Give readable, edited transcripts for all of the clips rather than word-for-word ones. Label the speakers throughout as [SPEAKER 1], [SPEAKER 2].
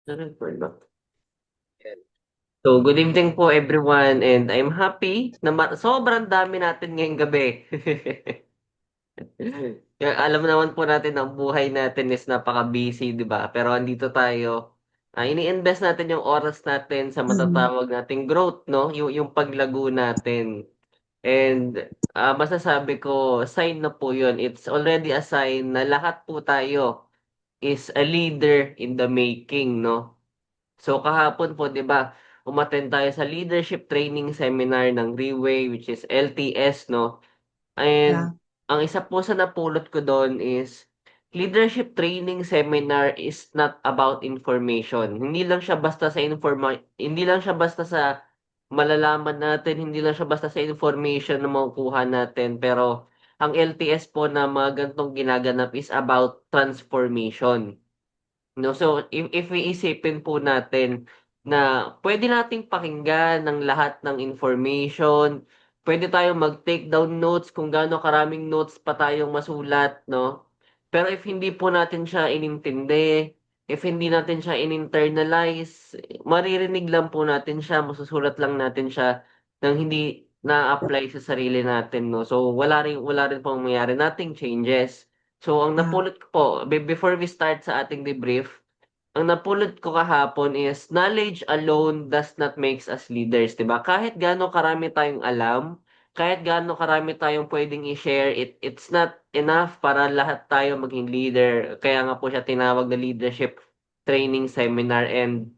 [SPEAKER 1] Na-record ba? Yan. So, good evening po everyone and I'm happy na sobrang dami natin ngayong gabi. Kaya alam naman po natin ang buhay natin is napaka-busy, di ba? Pero andito tayo. Ini-invest natin yung oras natin sa
[SPEAKER 2] Mm.
[SPEAKER 1] matatawag nating growth, no? Yung paglago natin. And masasabi ko, sign na po yun. It's already a sign na lahat po tayo is a leader in the making, no? So kahapon po, 'di ba, umattend tayo sa leadership training seminar ng Reway which is LTS, no?
[SPEAKER 2] Yeah.
[SPEAKER 1] And ang isa po sa napulot ko doon is leadership training seminar is not about information. Hindi lang siya basta sa malalaman natin, hindi lang siya basta sa information na makukuha natin, pero ang LTS po na mga ganitong ginaganap is about transformation. No, so if iisipin po natin na pwede nating pakinggan ng lahat ng information, pwede tayong mag-take down notes kung gaano karaming notes pa tayong masulat, no? Pero if hindi po natin siya inintindi, if hindi natin siya in-internalize, maririnig lang po natin siya, masusulat lang natin siya nang hindi na-apply sa sarili natin, no? So wala rin pong mangyari nating changes. So, ang
[SPEAKER 2] Yeah.
[SPEAKER 1] napulot ko po, before we start sa ating debrief, ang napulot ko kahapon is knowledge alone does not makes us leaders, 'di ba? Kahit gaano karami tayong alam, kahit gaano karami tayong pwedeng i-share, it's not enough para lahat tayo maging leader. Kaya nga po siya tinawag na leadership training seminar and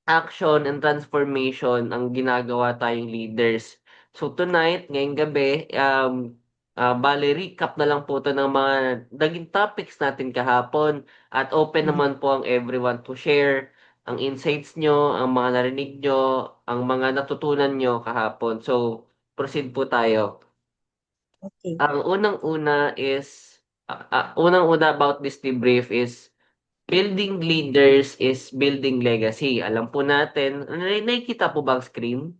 [SPEAKER 1] action and transformation ang ginagawa tayong leaders. So tonight, ngayong gabi, bale recap na lang po to ng mga naging topics natin kahapon at open
[SPEAKER 2] Mhm.
[SPEAKER 1] naman po ang everyone to share ang insights nyo, ang mga narinig nyo, ang mga natutunan nyo kahapon. So, proceed po tayo.
[SPEAKER 2] Okay.
[SPEAKER 1] Ang unang-una about this debrief is building leaders is building legacy. Alam po natin, nakikita po ba ang screen?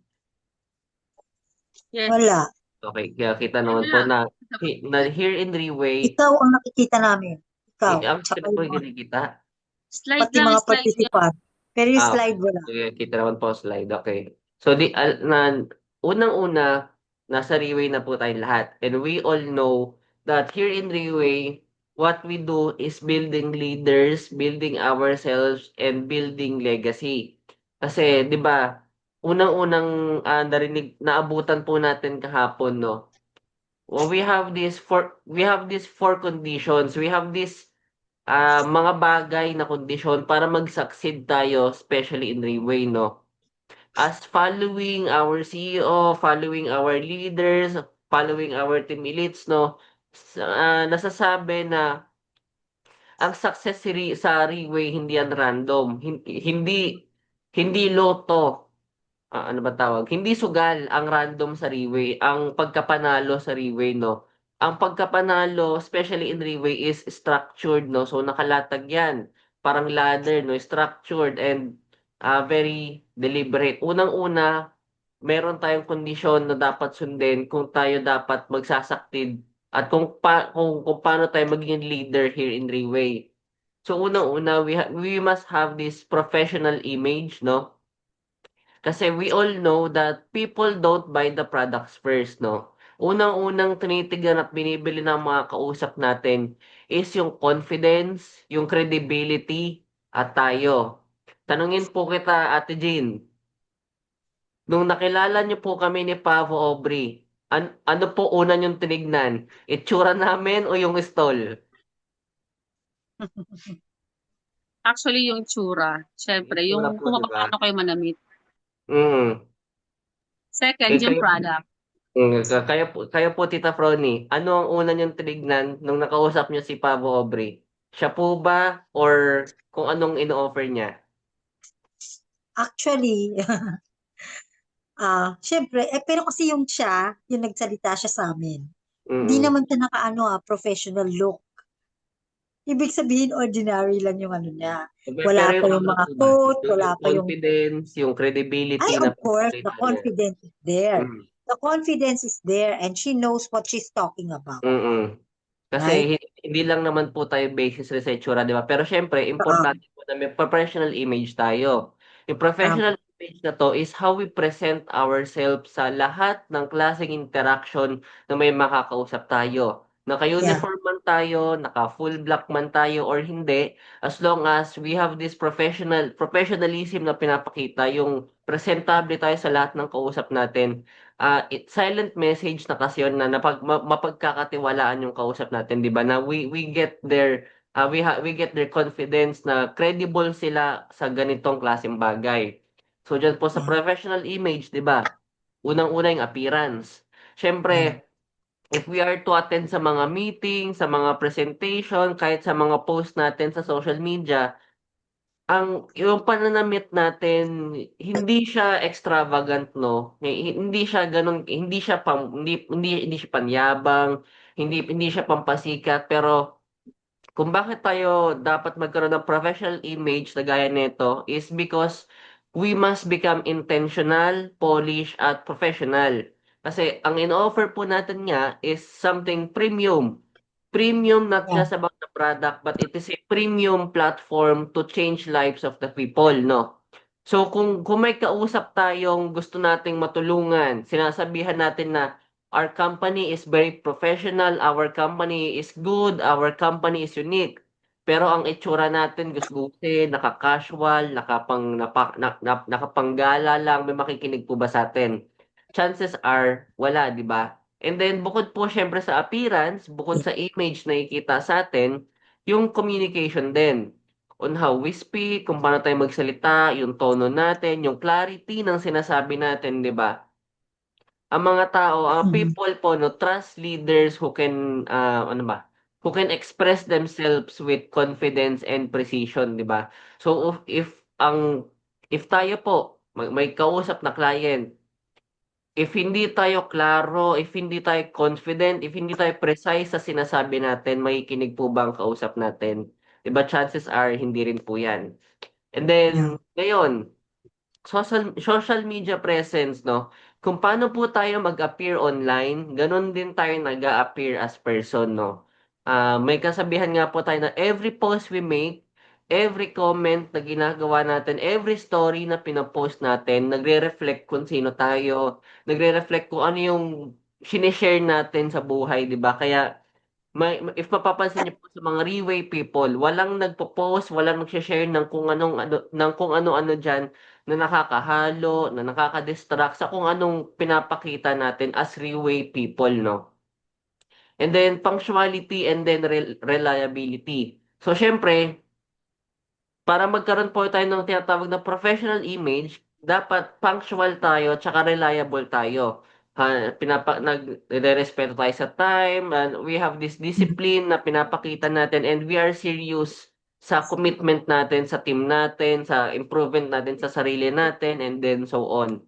[SPEAKER 2] Wala.
[SPEAKER 3] Yes.
[SPEAKER 1] Okay, kaya kita
[SPEAKER 3] Ay,
[SPEAKER 1] naman
[SPEAKER 3] wala.
[SPEAKER 1] po na here in Reway,
[SPEAKER 2] Ikaw ang nakikita namin. Ikaw.
[SPEAKER 1] ang
[SPEAKER 2] Tsaka
[SPEAKER 1] screen po
[SPEAKER 2] yung
[SPEAKER 1] yung kinikita.
[SPEAKER 3] Slide
[SPEAKER 2] pati
[SPEAKER 3] lang,
[SPEAKER 2] mga
[SPEAKER 3] slide lang.
[SPEAKER 2] participant. Pero yung
[SPEAKER 1] Okay.
[SPEAKER 2] slide wala.
[SPEAKER 1] Sige, kita naman po ang slide. Okay. So, unang-una, nasa Reway na po tayong lahat. And we all know that here in Reway, what we do is building leaders, building ourselves, and building legacy. Kasi, di ba, unang-unang naabutan po natin kahapon, no? Well, we have these four conditions. We have this mga bagay na kondisyon para mag-succeed tayo, especially in Reway, no? As following our CEO, following our leaders, following our team elites, no? Nasasabi na ang success sa Reway hindi yan random. Hindi loto. Ano ba tawag? Hindi sugal ang random sa Reway, ang pagkapanalo sa Reway, no? Ang pagkapanalo, especially in Reway, is structured, no? So, nakalatag yan. Parang ladder, no? Structured and very deliberate. Unang-una, meron tayong kondisyon na dapat sundin kung tayo dapat magsasaktid at kung paano tayo magiging leader here in Reway. So, unang-una, we must have this professional image, no? Kasi we all know that people don't buy the products first, no? Unang-unang tinitignan at binibili ng mga kausap natin is yung confidence, yung credibility, at tayo. Tanungin po kita, Ate Jean, nung nakilala niyo po kami ni Pavo Aubrey, ano po una niyong tinignan? Itsura namin o yung stall?
[SPEAKER 3] Actually, yung tsura.
[SPEAKER 1] Yung
[SPEAKER 3] Siyempre,
[SPEAKER 1] itsura
[SPEAKER 3] yung
[SPEAKER 1] po,
[SPEAKER 3] kung
[SPEAKER 1] di ba?
[SPEAKER 3] paano kayo manamit.
[SPEAKER 1] Mm.
[SPEAKER 3] Second,
[SPEAKER 1] Eh,
[SPEAKER 3] yung product.
[SPEAKER 1] kaya po, Tita Fronny, ano ang una niyong tinignan nung nakausap niyo si Pavo Aubrey? Siya po ba or kung anong ino-offer niya?
[SPEAKER 2] Actually, syempre, pero kasi yung siya, yung nagsalita siya sa amin. Hindi
[SPEAKER 1] Mm.
[SPEAKER 2] naman siya nakaano, professional look. Ibig sabihin, ordinary lang yung ano niya. Wala
[SPEAKER 1] Pero
[SPEAKER 2] pa
[SPEAKER 1] yung
[SPEAKER 2] yung
[SPEAKER 1] ano
[SPEAKER 2] mga
[SPEAKER 1] po ba?
[SPEAKER 2] coat, wala
[SPEAKER 1] Yung
[SPEAKER 2] pa yung,
[SPEAKER 1] confidence, yung credibility
[SPEAKER 2] ay,
[SPEAKER 1] na
[SPEAKER 2] of course, the
[SPEAKER 1] pagsalita niya.
[SPEAKER 2] confidence is there.
[SPEAKER 1] Mm.
[SPEAKER 2] The confidence is there and she knows what she's talking about.
[SPEAKER 1] Mm. Kasi
[SPEAKER 2] Right?
[SPEAKER 1] hindi lang naman po tayo basis rin sa itsura, di ba? Pero syempre,
[SPEAKER 2] Oo.
[SPEAKER 1] importante po na may professional image tayo. Yung
[SPEAKER 2] Tama.
[SPEAKER 1] professional image na to is how we present ourselves sa lahat ng klaseng interaction na may makakausap tayo.
[SPEAKER 2] Yeah.
[SPEAKER 1] Naka-uniform man tayo, naka-full black man tayo or hindi, as long as we have this professionalism na pinapakita, yung presentable tayo sa lahat ng kausap natin. Silent message na kasi yun na mapagkakatiwalaan yung kausap natin, 'di ba? Na we get their we get their confidence na credible sila sa ganitong klaseng bagay. So diyan po sa
[SPEAKER 2] Yeah.
[SPEAKER 1] professional image, 'di ba? Unang-una yung appearance.
[SPEAKER 2] Yeah.
[SPEAKER 1] Syempre, if we are to attend sa mga meeting, sa mga presentation, kahit sa mga post natin sa social media, yung pananamit natin hindi siya extravagant, no? Hindi siya ganun, hindi siya panyabang, hindi siya pampasikat, pero kung bakit tayo dapat magkaroon ng professional image na gaya nito is because we must become intentional, polished, at professional. Kasi ang in-offer po natin nga is something premium. Premium not
[SPEAKER 2] Yeah.
[SPEAKER 1] just about the product, but it is a premium platform to change lives of the people, no? So kung may kausap tayong gusto nating matulungan, sinasabihan natin na our company is very professional, our company is good, our company is unique. Pero ang itsura natin gusgusin, naka-casual, nakapanggala lang, may makikinig po ba sa atin? Chances are wala, di ba? And then bukod po syempre sa appearance, bukod sa image na ikita sa atin, yung communication din on how we speak, kung paano tayo magsalita, yung tono natin, yung clarity ng sinasabi natin, di ba? Ang mga tao, ang
[SPEAKER 2] Mhm.
[SPEAKER 1] people po, no, trust leaders who can, ano ba, who can express themselves with confidence and precision, di ba? So, if tayo po, may kausap na client, if hindi tayo klaro, if hindi tayo confident, if hindi tayo precise sa sinasabi natin, makikinig po ba ang kausap natin? Di ba? Chances are, hindi rin po yan. And
[SPEAKER 2] Yeah.
[SPEAKER 1] then, ngayon, social media presence, no? Kung paano po tayo mag-appear online, ganun din tayo nag-a-appear as person, no? May kasabihan nga po tayo na every post we make, every comment na ginagawa natin, every story na pinopost natin, nagre-reflect kung sino tayo, nagre-reflect kung ano yung sinishare natin sa buhay, di ba? Kaya if mapapansin niyo po sa mga Reway people, walang nagpo-post, walang nag-share ng kung anong ano, ng kung ano-ano diyan na nakakahalo, na nakaka-distract sa kung anong pinapakita natin as Reway people, no? And then punctuality and then reliability. So syempre, para magkaroon po tayo ng tinatawag na professional image, dapat punctual tayo tsaka reliable tayo. Nagre-respeto tayo sa time, and we have this
[SPEAKER 2] Mhm.
[SPEAKER 1] discipline na pinapakita natin, and we are serious sa commitment natin sa team natin, sa improvement natin sa sarili natin, and then so on.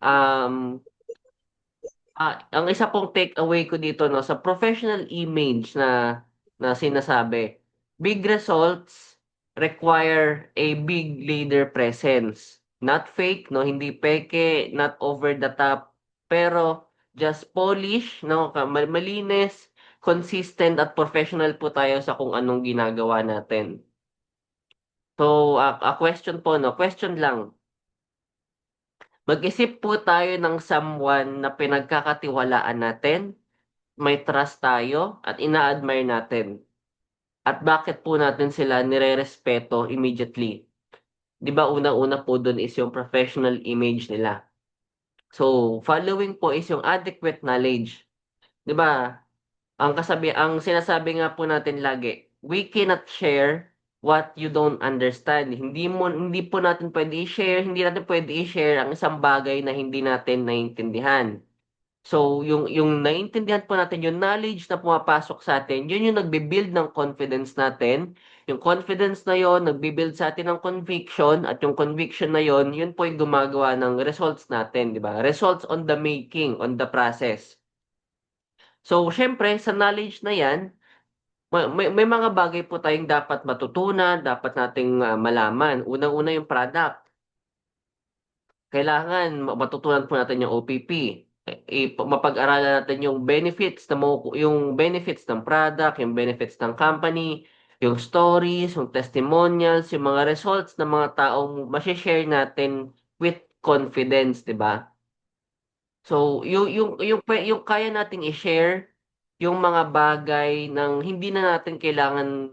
[SPEAKER 1] Um, ang isa pong take away ko dito, no, sa professional image na sinasabi, big results require a big leader presence. Not fake, no, hindi peke, not over the top, pero just polish, no, malinis, consistent at professional po tayo sa kung anong ginagawa natin. So, a question po, no, question lang. Mag-isip po tayo ng someone na pinagkakatiwalaan natin, may trust tayo at ina-admire natin. At bakit po natin sila nire-respeto immediately? 'Di ba unang-una po dun is yung professional image nila. So, following po is yung adequate knowledge. 'Di ba? Ang sinasabi nga po natin lagi, we cannot share what you don't understand. Hindi po natin pwede i-share, hindi natin pwede i-share ang isang bagay na hindi natin naiintindihan. So, yung naiintindihan po natin, yung knowledge na pumapasok sa atin, yun yung nagbi-build ng confidence natin. Yung confidence na yon nagbi-build sa atin ng conviction, at yung conviction na yon yun po yung gumagawa ng results natin, di ba? Results on the making, on the process. So, syempre, sa knowledge na yan, may mga bagay po tayong dapat matutunan, dapat nating malaman. Unang-una yung product. Kailangan matutunan po natin yung OPP. Mapag-aralan natin yung benefits ng product, yung benefits ng company, yung stories, yung testimonials, yung mga results ng mga taong share natin with confidence, 'di ba? So, yung kaya nating i-share yung mga bagay ng hindi na natin kailangan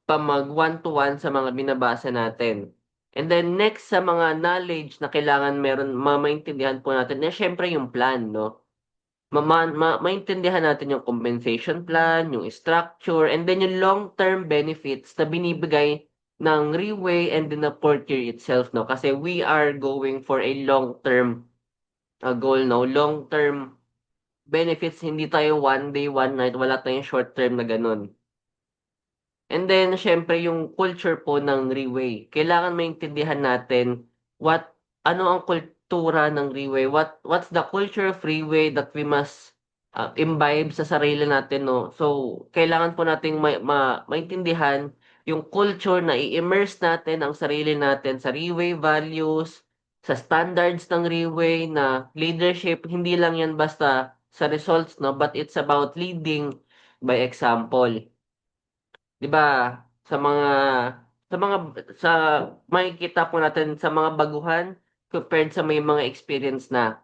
[SPEAKER 1] pa mag one-to-one sa mga binabasa natin. And then next sa mga knowledge na kailangan meron maintindihan po natin, eh syempre yung plan, no? Maintindihan natin yung compensation plan, yung structure, and then yung long-term benefits na binibigay ng Reway and then the port year itself, no? Kasi we are going for a long-term goal, no? Long-term benefits, hindi tayo one day, one night, wala tayong short-term na ganun. And then, syempre, yung culture po ng Reway. Kailangan maintindihan natin ano ang kultura ng Reway, what's the culture of Reway that we must imbibe sa sarili natin, no? So, kailangan po nating maintindihan yung culture na i-immerse natin ang sarili natin sa Reway values, sa standards ng Reway na leadership, hindi lang yan basta sa results, no? But it's about leading by example. 'Di ba, sa mga sa mga sa makikita po natin sa mga baguhan compared sa may mga experience na,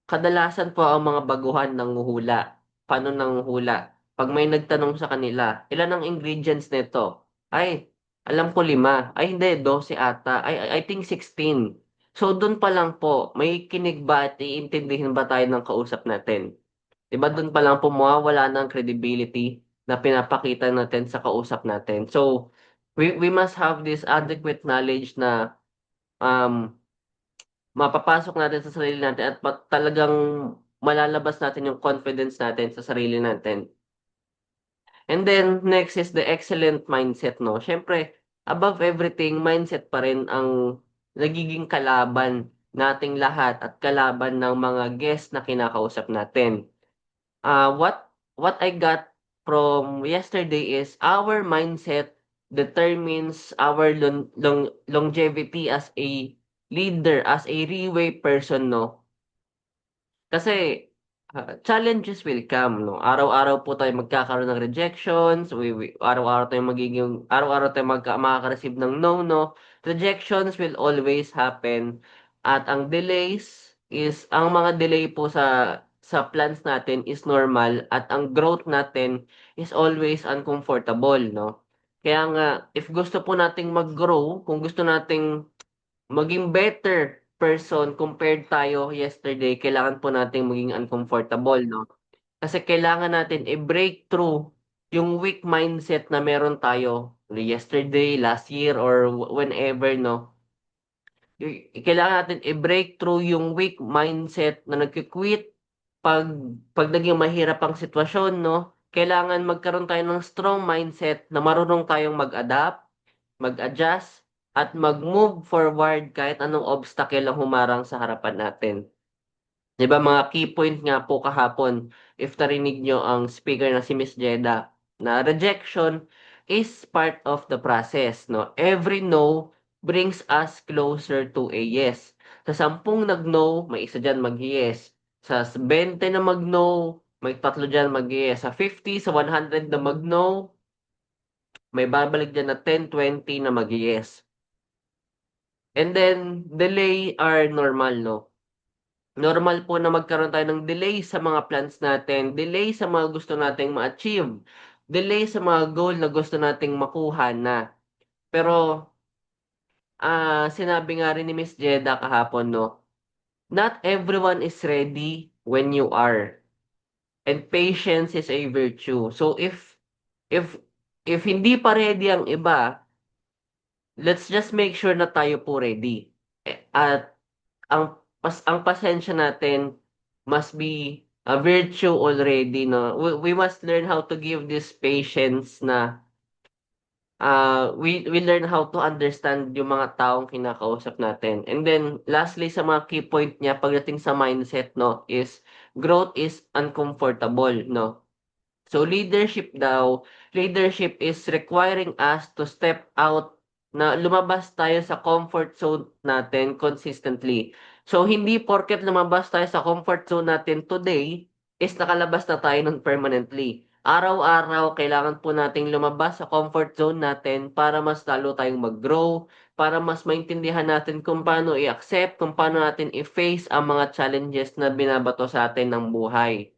[SPEAKER 1] kadalasan po ang mga baguhan nanghuhula. Paano nanghuhula? 'Pag may nagtanong sa kanila, "Ilan ang ingredients nito?" "Ay, alam ko 5." "Ay hindi, 12 ata." "I think 16." So dun pa lang po, may kinig ba at iintindihin ba tayo ng kausap natin? 'Di ba dun pa lang po mawawala na ang credibility na pinapakita natin sa kausap natin. So, we must have this adequate knowledge na um, mapapasok natin sa sarili natin at talagang malalabas natin yung confidence natin sa sarili natin. And then, next is the excellent mindset, no? Siyempre, above everything, mindset pa rin ang nagiging kalaban nating lahat at kalaban ng mga guests na kinakausap natin. What I got from yesterday is our mindset determines our longevity as a leader, as a Reway person, no? Kasi challenges will come, no? Araw-araw po tayo magkakaroon ng rejections, araw-araw tayo makaka-receive ng no, no. Rejections will always happen at ang mga delay po sa plans natin is normal at ang growth natin is always uncomfortable, no? Kaya nga, if gusto po nating mag-grow, kung gusto nating maging better person compared tayo yesterday, kailangan po nating maging uncomfortable, no? Kasi kailangan natin i-break through yung weak mindset na meron tayo yesterday, last year, or whenever, no? Kailangan natin i-break through yung weak mindset na nagki-quit pag naging mahirap ang sitwasyon, no? Kailangan magkaroon tayo ng strong mindset na marunong tayong mag-adapt, mag-adjust, at mag-move forward kahit anong obstacle ang humarang sa harapan natin. 'Di ba mga key point nga po kahapon, if narinig nyo ang speaker na si Miss Jeda, na rejection is part of the process, no? Every no brings us closer to a yes. Sa 10 nag-no, may isa diyan mag-yes. Sa 20 na mag-no, may 3 diyan mag-yes. Sa 50, sa 100 na mag-no, may babalik diyan na 10, 20 na mag-yes. And then, delay are normal, no? Normal po na magkaroon tayo ng delay sa mga plans natin, delay sa mga gusto nating ma-achieve, delay sa mga goal na gusto nating makuha na. Pero, sinabi nga rin ni Miss Jeda kahapon, no? Not everyone is ready when you are. And patience is a virtue. So, if, if hindi pa ready ang iba, let's just make sure na tayo po ready. At ang pasensya natin must be a virtue already, no? We must learn how to give this patience na we learn how to understand yung mga taong kinakausap natin. And then lastly sa mga key point niya pagdating sa mindset, no, is growth is uncomfortable, no? So leadership is requiring us to step out, na lumabas tayo sa comfort zone natin consistently. So hindi porket lumabas tayo sa comfort zone natin today is nakalabas na tayo nun permanently. Araw-araw kailangan po nating lumabas sa comfort zone natin para mas lalo tayong mag-grow, para mas maintindihan natin kung paano i-accept, kung paano natin i-face ang mga challenges na binabato sa atin ng buhay.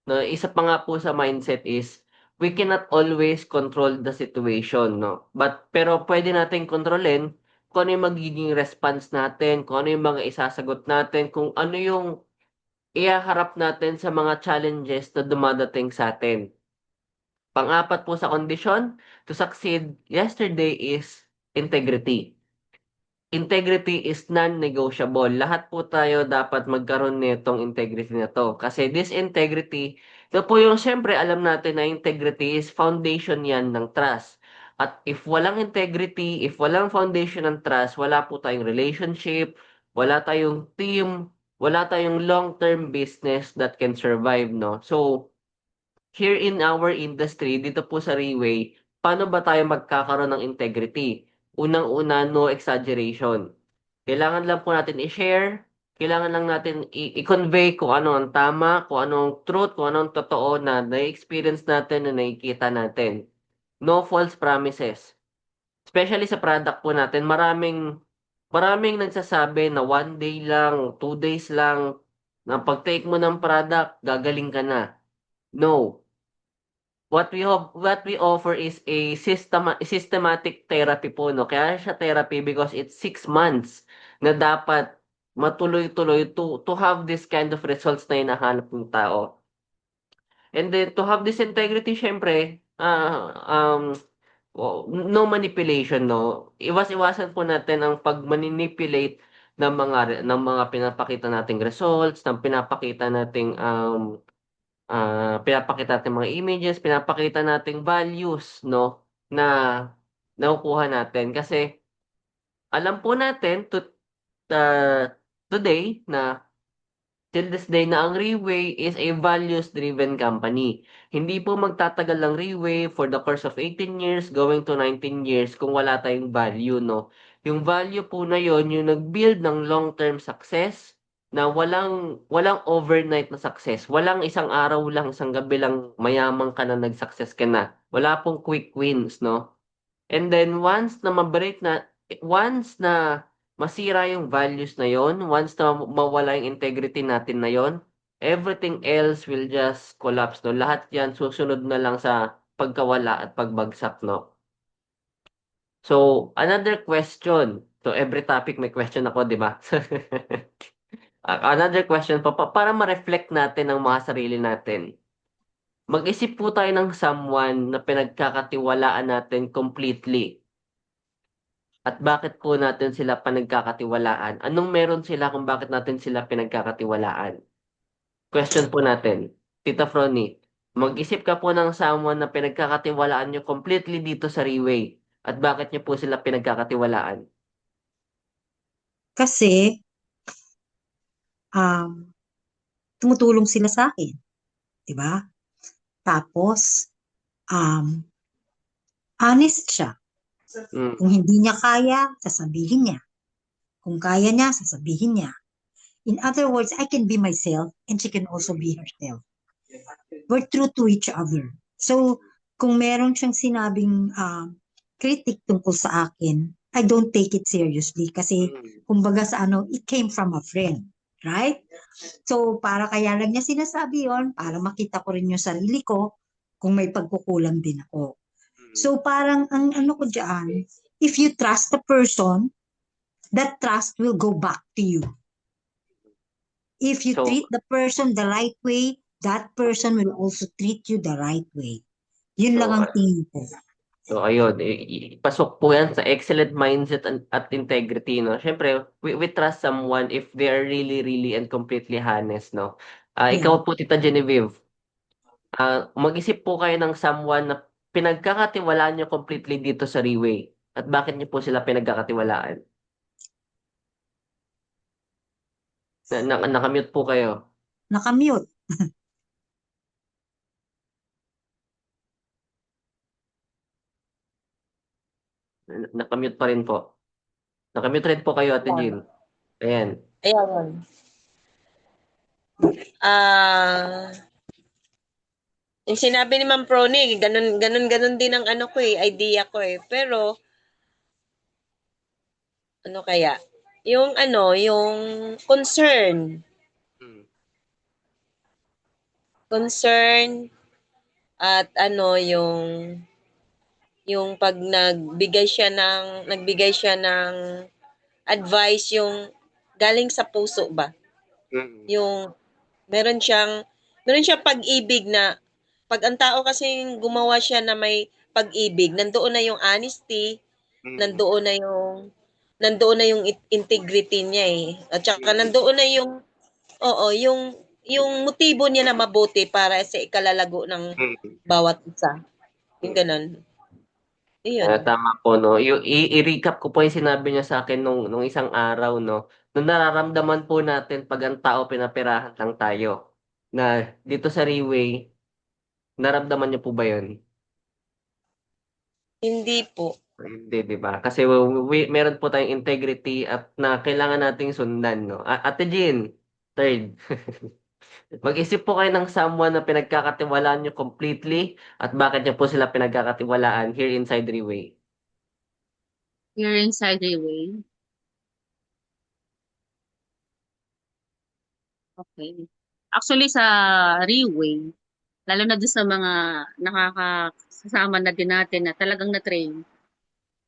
[SPEAKER 1] No, isa pa nga po sa mindset is we cannot always control the situation, no? Pero pwede nating kontrolin kung ano yung magiging response natin, kung ano yung mga isasagot natin, kung ano yung ihaharap natin sa mga challenges na dumadating sa atin. Pang-apat po sa kondisyon to succeed yesterday is integrity. Integrity is non-negotiable. Lahat po tayo dapat magkaroon nitong integrity na to. Kasi this integrity, ito po yung siyempre alam natin na integrity is foundation yan ng trust. At if walang integrity, if walang foundation ng trust, wala po tayong relationship, wala tayong team, wala tayong long-term business that can survive, no? So, here in our industry, dito po sa Railway, paano ba tayo magkakaroon ng integrity? Unang-una, no exaggeration. Kailangan lang po natin i-share, kailangan lang natin i-convey kung ano ang tama, kung ano ang truth, kung ano ang totoo na na-experience natin, na nakikita natin. No false promises. Especially sa product po natin, maraming nagsasabi na 1 day lang, 2 days lang, na pag-take mo ng product, gagaling ka na. No. What we offer is a systematic therapy po, no? Kaya siya therapy because it's 6 months na dapat matuloy-tuloy to have this kind of results na hinahanap ng tao. And then to have this integrity, syempre, no manipulation, no? Iwas-iwasan po natin ang pag-manipulate ng mga pinapakita nating results, ng pinapakita natin mga images, pinapakita nating values, no, na nakukuha natin. Kasi alam po natin today na till this day na ang Railway is a values-driven company. Hindi po magtatagal ang Railway for the course of 18 years going to 19 years kung wala tayong value, no? Yung value po na yon yung nag-build ng long-term success na walang overnight na success. Walang isang araw lang, isang gabi lang mayaman ka na nag-success ka na. Wala pong quick wins, no? And then once na masira yung values na yon, once na mawala yung integrity natin na yon, everything else will just collapse, no? Lahat yan susunod na lang sa pagkawala at pagbagsak, no? So, another question. So, every topic may question ako, di ba? Another question para ma-reflect natin ang mga sarili natin. Mag-isip po tayo ng someone na pinagkakatiwalaan natin completely. At bakit po natin sila pinagkakatiwalaan? Anong meron sila kung bakit natin sila pinagkakatiwalaan? Question po natin. Tita Frony, mag-isip ka po ng someone na pinagkakatiwalaan nyo completely dito sa Riway. At bakit nyo po sila pinagkakatiwalaan?
[SPEAKER 2] Kasi, um, tumutulong sila sa akin. Diba? Tapos, um, honest siya.
[SPEAKER 1] Mm.
[SPEAKER 2] Kung hindi niya kaya, sasabihin niya. Kung kaya niya, sasabihin niya. In other words, I can be myself and she can also be herself. We're true to each other. So, kung meron siyang sinabing critic tungkol sa akin, I don't take it seriously kasi kumbaga sa it came from a friend. Right? So, para kaya lang niya sinasabi yon para makita ko rin yung sarili ko kung may pagkukulang din ako. So, parang ang ano ko dyan, if you trust the person, that trust will go back to you. If you
[SPEAKER 1] So,
[SPEAKER 2] treat the person the right way, that person will also treat you the right way. Yun lang ang tingin ko.
[SPEAKER 1] So, ayun, pasok po yan sa excellent mindset at integrity, no? Siyempre, we trust someone if they are really, really and completely honest, no?
[SPEAKER 2] Yeah.
[SPEAKER 1] Ikaw po, Tita Genevieve, mag-isip po kayo ng someone na pinagkakatiwalaan nyo completely dito sa Riway. At bakit nyo po sila pinagkakatiwalaan? Nakamute po kayo.
[SPEAKER 2] Nakamute.
[SPEAKER 1] Nakamute pa rin po. Nakamute rin po kayo, Ate Jean. Ayan.
[SPEAKER 4] Ayan. Ah, Yung sinabi ni Ma'am Prony, ganun din ang ano ko idea ko Pero, ano kaya? Yung concern.
[SPEAKER 1] Mm.
[SPEAKER 4] Concern at yung pag nagbigay siya ng advice yung galing sa puso ba?
[SPEAKER 1] Mm.
[SPEAKER 4] Yung meron siyang meron siyang pag-ibig na pag ang tao kasi gumawa siya na may pag-ibig, nandoon na yung honesty,
[SPEAKER 1] Mm.
[SPEAKER 4] nandoon na yung integrity niya At saka
[SPEAKER 1] Mm.
[SPEAKER 4] nandoon na yung motibo niya na mabuti para sa ikalalago ng
[SPEAKER 1] Mm.
[SPEAKER 4] bawat isa. Yung
[SPEAKER 1] Mm.
[SPEAKER 4] ganun. Iyon.
[SPEAKER 1] Tama po 'no, i-recap ko po yung sinabi niyo sa akin nung isang araw 'no, nung nararamdaman po natin 'pag ang tao pinapirahan lang tayo, na dito sa Riway, naramdaman niyo po ba yun?
[SPEAKER 4] Hindi po.
[SPEAKER 1] Hindi 'di ba? Kasi meron po tayong integrity at na kailangan nating sundan 'no. Ate Jean, third. Mag-isip po kayo ng someone na pinagkakatiwalaan niyo completely at bakit niyo po sila pinagkakatiwalaan here inside Riway.
[SPEAKER 3] Here inside the way. Okay. Actually, sa Reway, lalo na doon sa mga nakakasama na din natin na talagang na-train,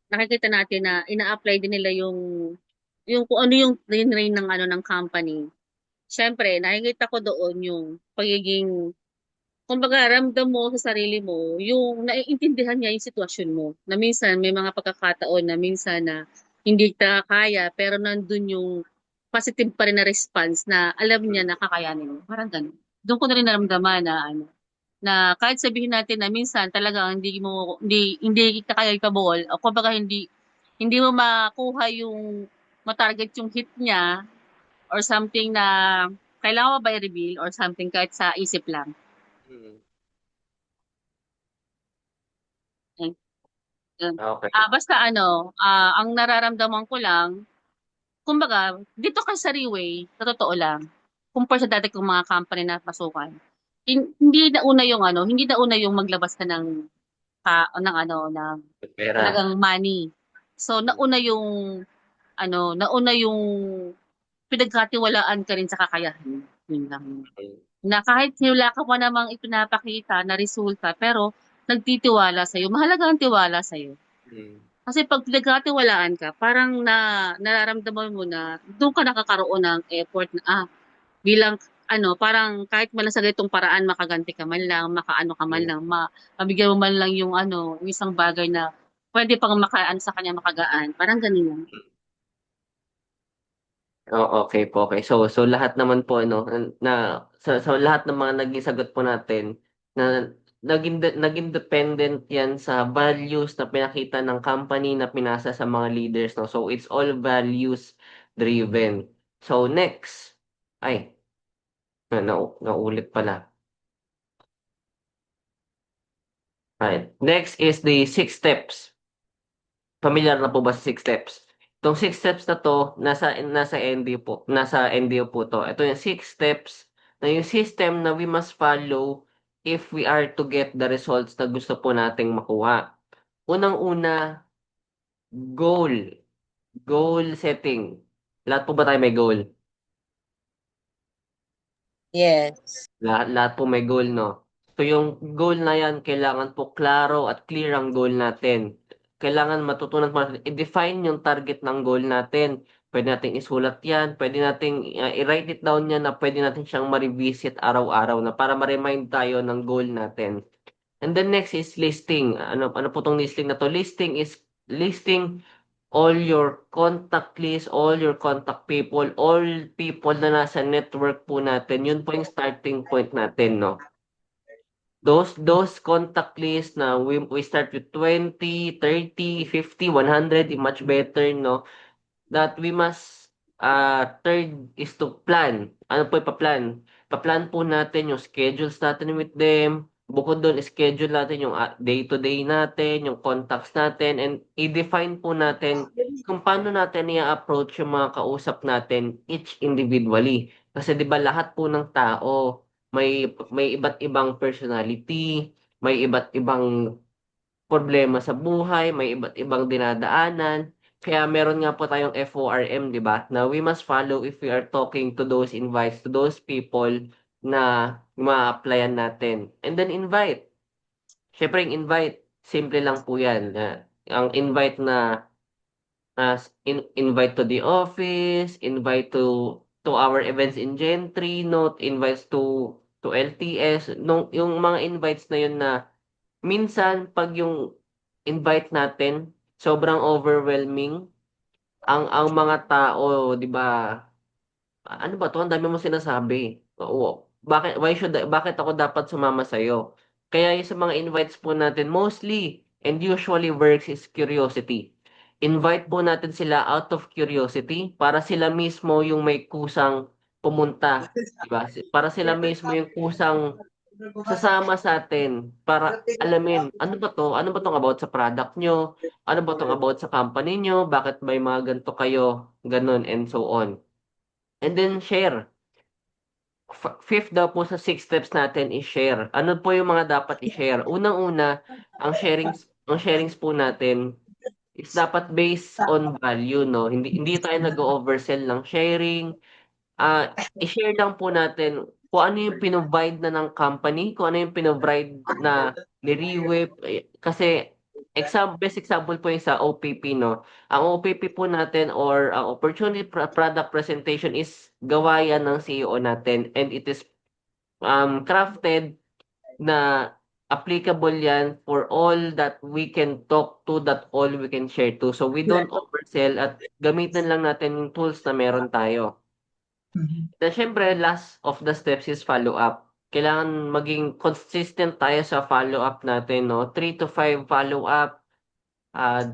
[SPEAKER 3] nakikita natin na ina-apply din nila yung kung ano yung train ng ano ng company. Siyempre, nakikita ko doon yung pagiging, kumbaga, ramdam mo sa sarili mo, yung naiintindihan niya yung sitwasyon mo. Na minsan, may mga pagkakataon na minsan na hindi ka kaya, pero nandun yung positive pa rin na response na alam niya na kakayanin mo. Parang ganun. Doon ko na rin naramdaman na ano, na kahit sabihin natin na minsan talaga hindi ka kaya ikabol o kumbaga hindi mo makuha yung matarget yung hit niya or something na kailangan mo ba i-reveal or something kahit sa isip lang.
[SPEAKER 1] Mm.
[SPEAKER 3] Ayun, yun.
[SPEAKER 1] Okay.
[SPEAKER 3] Basta ano, ang nararamdaman ko lang, kumbaga, dito ka sa Riway, sa totoo lang, compare sa dati kong mga company na pasukan, hindi na una yung maglabas ka ng
[SPEAKER 1] Pera.
[SPEAKER 3] talagang money. So, nauna yung pinagkatiwalaan ka rin sa kakayahan. Yun lang. Na kahit wala ka pa namang ipinapakita na resulta, pero nagtitiwala sa'yo. Mahalaga ang tiwala sa'yo.
[SPEAKER 1] Mm.
[SPEAKER 3] Kasi pag pinagkatiwalaan ka, parang nararamdaman mo na doon ka nakakaroon ng effort na, bilang, parang kahit man lang sa ganitong paraan, makaganti ka man lang, makaano ka man
[SPEAKER 1] Mm.
[SPEAKER 3] lang, mabigyan mo man lang yung isang bagay na pwede pang makaan sa kanya makagaan. Parang ganun lang.
[SPEAKER 1] Oh, okay po, okay. So lahat naman po ano na sa lahat ng mga naging sagot po natin na naging dependent 'yan sa values na pinakita ng company na pinasa sa mga leaders 'no. So it's all values driven. So next, ay naulit pala. Right. Next is the six steps. Familiar na po ba sa six steps? Itong six steps na 'to nasa NDO po 'to. Ito yung six steps na yung system na we must follow if we are to get the results na gusto po nating makuha. Unang-una, goal. Goal setting. Lahat po ba tayo may goal?
[SPEAKER 4] Yes.
[SPEAKER 1] Lahat po may goal 'no? So yung goal na yan kailangan po klaro at clear ang goal natin. Kailangan matutunan po natin i-define yung target ng goal natin. Puwede nating isulat yan, puwede nating, i-write it down yan na puwede natin siyang ma-revisit araw-araw na para ma-remind tayo ng goal natin. And then next is listing. Ano po 'tong listing na 'to? Listing is listing all your contact list, all your contact people, all people na nasa network po natin. Yun po yung starting point natin 'no. Those contact list na we start with 20, 30, 50, 100, much better 'no, that we must, third is to plan. Ano po ipa-plan? Pa-plan po natin yung schedules natin with them, bukod dun schedule natin yung, day to day natin, yung contacts natin, and i-define po natin kung paano natin i-a-approach yung mga kausap natin each individually. Kasi 'di ba lahat po ng tao may iba't ibang personality, may iba't ibang problema sa buhay, may iba't ibang dinadaanan. Kaya meron nga po tayong FORM, 'di ba? Na we must follow if we are talking to those invites, to those people na ma-applyan natin. And then invite. Syempre, yung invite, simple lang po 'yan. Ang invite na invite to the office, invite to our events in Gentry, no, invites to LTS, yung mga invites na yun na minsan pag yung invite natin sobrang overwhelming, ang mga tao, 'di ba? Ano ba 'to? Ang dami mong sinasabi. Oo. Bakit ako dapat sumama sa'yo? Kaya yung sa mga invites po natin mostly and usually works is curiosity. Invite po natin sila out of curiosity para sila mismo yung may kusang pumunta, 'di ba? Para sila mismo yung kusang sasama sa atin para alamin, ano ba 'to? Ano ba 'tong about sa product niyo? Ano ba 'tong about sa company niyo? Bakit may mga ganito kayo? Gano'n and so on. And then share. Fifth daw po sa 6 steps natin is share. Ano po yung mga dapat i-share? Unang-una, ang sharings po natin is dapat based on value, no? Hindi tayo nag-oversell ng sharing. I-share lang po natin kung ano yung pinovide na ng company, kung ano yung pinovide na ni Rewave. Kasi best example po yung sa OPP, no? Ang OPP po natin or ang opportunity product presentation is gawa yan ng CEO natin and it is crafted na applicable yan for all that we can talk to, that all we can share to. So we don't oversell at gamitin lang natin yung tools na meron tayo.
[SPEAKER 2] Mhm.
[SPEAKER 1] Then syempre, last of the steps is follow-up. Kailangan maging consistent tayo sa follow-up natin, no? 3 to 5 follow-up.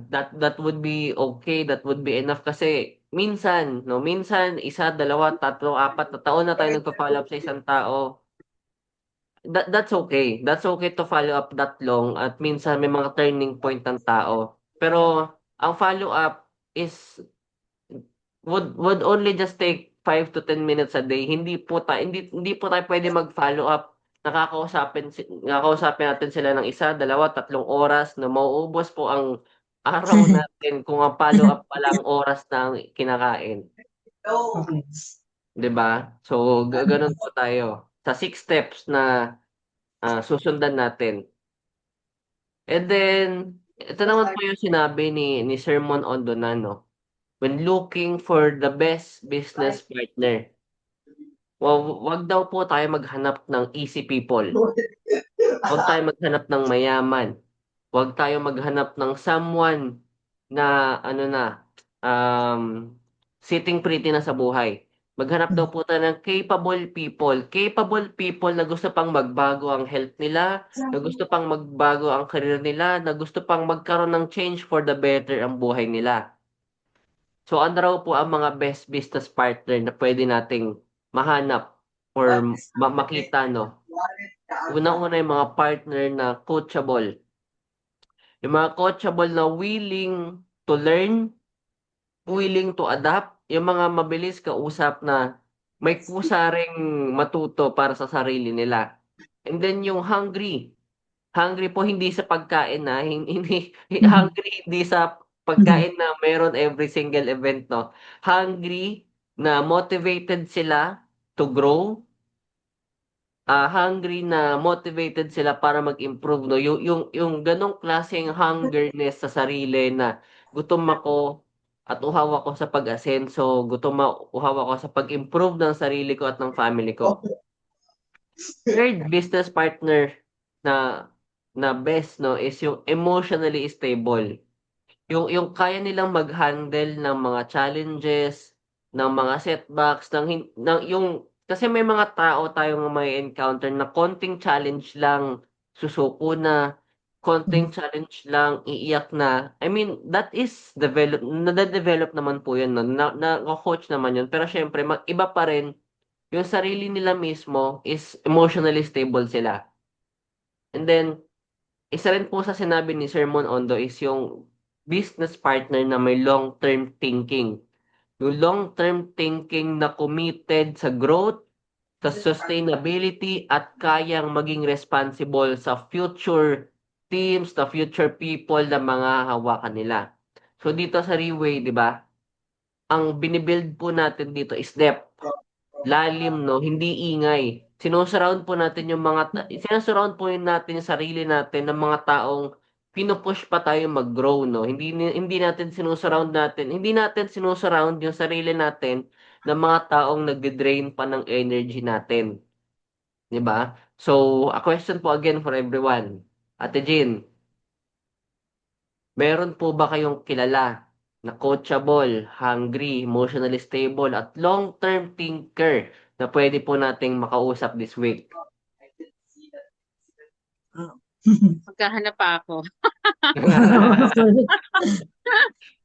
[SPEAKER 1] That would be okay, that would be enough kasi minsan, no? Minsan, isa, dalawa, tatlo, apat na taon na tayo nagpa-follow up sa isang tao. That's okay. That's okay to follow up that long at minsan may mga turning point ng tao. Pero ang follow-up is would only just take 5 to 10 minutes a day. Hindi po tayo pwede mag-follow up. Nakakausapin natin sila ng isa, dalawa, 3 oras na mauubos po ang araw natin kung ang follow up pa lang oras na ang kinakain,
[SPEAKER 2] Okay.
[SPEAKER 1] 'di ba? So ganoon po tayo sa 6 steps na susundan natin. And then ito naman po yung sinabi ni Sermon Ondonano. When looking for the best business partner, wag daw po tayo maghanap ng easy people. Wag tayo maghanap ng mayaman. Wag tayo maghanap ng someone na ano na um sitting pretty na sa buhay. Maghanap daw po tayo ng capable people. Capable people na gusto pang magbago ang health nila, na gusto pang magbago ang career nila, na gusto pang magkaroon ng change for the better ang buhay nila. So ano raw po ang mga best business partner na pwede nating mahanap or makita, no? Unang-una yung mga partner na coachable. Yung mga coachable na willing to learn, willing to adapt, yung mga mabilis kausap na may kusa ring matuto para sa sarili nila. And then yung hungry. Hungry po hindi sa pagkain na, hindi
[SPEAKER 2] Mhm.
[SPEAKER 1] hungry hindi sa pagkain na meron every single event, no. Hungry na motivated sila to grow, hungry na motivated sila para mag-improve, no. Yung ganong klaseng hungerness sa sarili na gutom ako at uhaw ako sa pag-asenso, uhaw ako sa pag-improve ng sarili ko at ng family ko. Third business partner na na best, no, is yung emotionally stable. Yung kaya nilang mag-handle ng mga challenges, ng mga setbacks, yung kasi may mga tao tayong may encounter na konting challenge lang susuko na, konting challenge lang iiyak na. I mean, that is nade-develop naman po yun, no? Na-coach naman yun. Pero syempre, iba pa rin yung sarili nila mismo is emotionally stable sila. And then, isa rin po sa sinabi ni Sermon Ondo is yung business partner na may long-term thinking. Yung long-term thinking na committed sa growth, sa sustainability at kayang maging responsible sa future teams, sa future people na mga hawakan nila. So dito sa Reway, di ba? Ang binibuild po natin dito is depth. Lalim, no? Hindi ingay. Sinusurround po natin sinusurround po natin yung sarili natin ng mga taong pinupush pa tayo mag-grow, no? Hindi natin sinusurround yung sarili natin ng mga taong nagde-drain pa ng energy natin. 'Di ba? So, a question po again for everyone. Ate Jean, meron po ba kayong kilala na coachable, hungry, emotionally stable, at long-term thinker na pwede po nating makausap this week?
[SPEAKER 3] Magkahanap pa ako.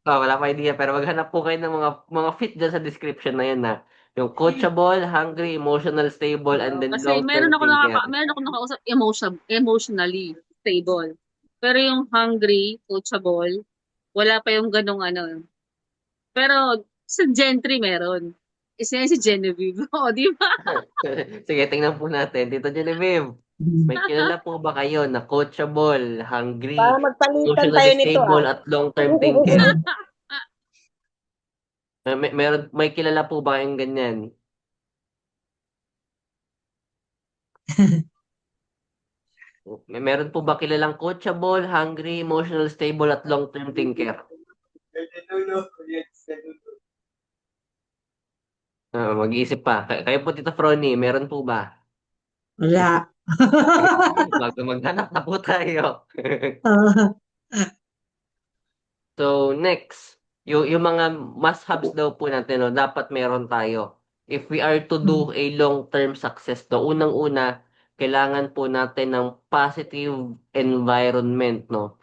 [SPEAKER 1] Wala pa idea pero maghanap po kayo ng mga fit dyan sa description na yan na yung coachable, hungry, emotional stable, and then
[SPEAKER 3] Kasi
[SPEAKER 1] long-term thinker.
[SPEAKER 3] meron ako nakausap emotionally stable. Pero yung hungry, coachable, wala pa yung ganong ano. Pero sa Gentry meron. Isa yan si Genevieve. O, di ba?
[SPEAKER 1] Sige, tingnan po natin. Tito Genevieve, may kilala po ba kayo na coachable,
[SPEAKER 4] Para
[SPEAKER 1] hungry,
[SPEAKER 4] magpalitan tayo
[SPEAKER 1] emotionally
[SPEAKER 4] nito
[SPEAKER 1] stable, at long-term thinker? May kilala po ba kayong ganyan? Meron po ba kilalang coachable, hungry, emotional stable, at long-term thinker? Mag-iisip pa. Kayo po, Tito Fronny, meron po ba?
[SPEAKER 2] Wala.
[SPEAKER 1] Maghanap na po tayo.
[SPEAKER 2] Ah,
[SPEAKER 1] So, next, yung mga must-haves daw po natin, no, dapat meron tayo. If we are to do a long-term success, no, unang-una, kailangan po natin ng positive environment, no.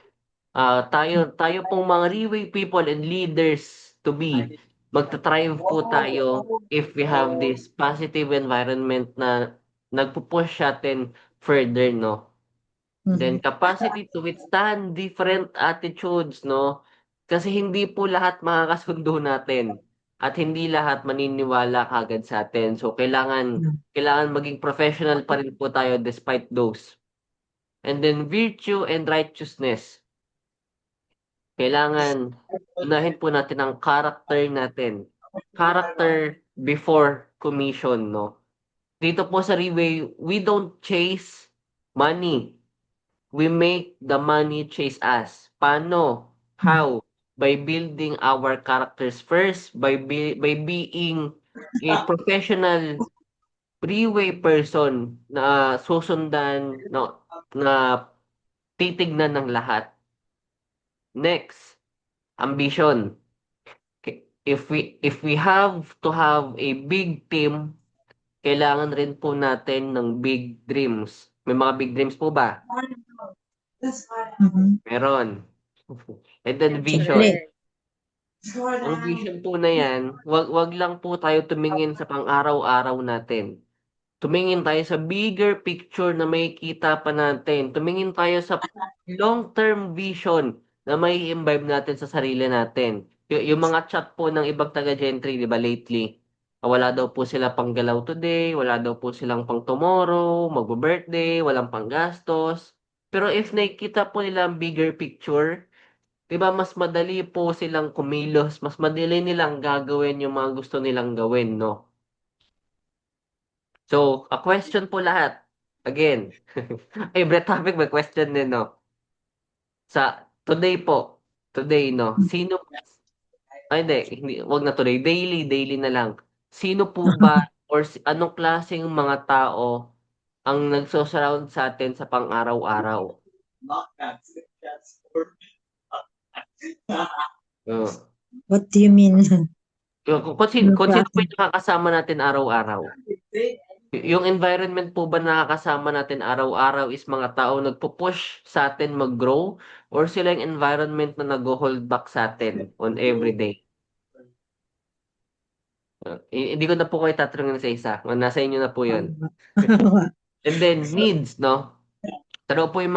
[SPEAKER 1] Tayo pong mga Reway people and leaders to be, magta-thrive po tayo if we have this positive environment na nagpo-push natin further, no. Then capacity to withstand different attitudes, no? Kasi hindi po lahat makakasundo natin at hindi lahat maniniwala kagad sa atin. So kailangan maging professional pa rin po tayo despite those. And then virtue and righteousness. Kailangan unahin po natin ang character natin. Character before commission, no? Dito po sa Reway, we don't chase money. We make the money chase us. Paano? How? By building our characters first, by being a professional freeway person na susundan, na titignan ng lahat. Next, ambition. If we have to have a big team, kailangan rin po natin ng big dreams. May mga big dreams po ba? Meron. And then vision.
[SPEAKER 2] Siyempre.
[SPEAKER 1] Ang vision po na yan, wag lang po tayo tumingin sa pang-araw-araw natin. Tumingin tayo sa bigger picture na makikita pa natin. Tumingin tayo sa long-term vision na may imbibe natin sa sarili natin. Yung mga chat po ng ibang taga-Gentry, di ba, lately, wala daw po sila pang galaw today, wala daw po silang pang tomorrow, magbo-birthday, walang panggastos. Pero if nakikita po nila ang bigger picture, 'di ba mas madali po silang kumilos, mas madali nilang gagawin yung mga gusto nilang gawin, no? So, a question po lahat. Again, every topic may question din, no? Sa today, no? Hindi, wag na today, daily na lang. Sino po ba or anong klaseng mga tao ang nagso-surround sa atin sa pang-araw-araw? Oh.
[SPEAKER 2] What do you mean?
[SPEAKER 1] Kung sino po yung nakakasama natin araw-araw? Yung environment po ba nakakasama natin araw-araw is mga tao nagpo-push sa atin mag-grow or sila yung environment na nag-hold back sa atin on every day? Hindi ko na po kayo tatanungin sa isa. Nasa inyo na po yun. And then, needs, no? Pero po yung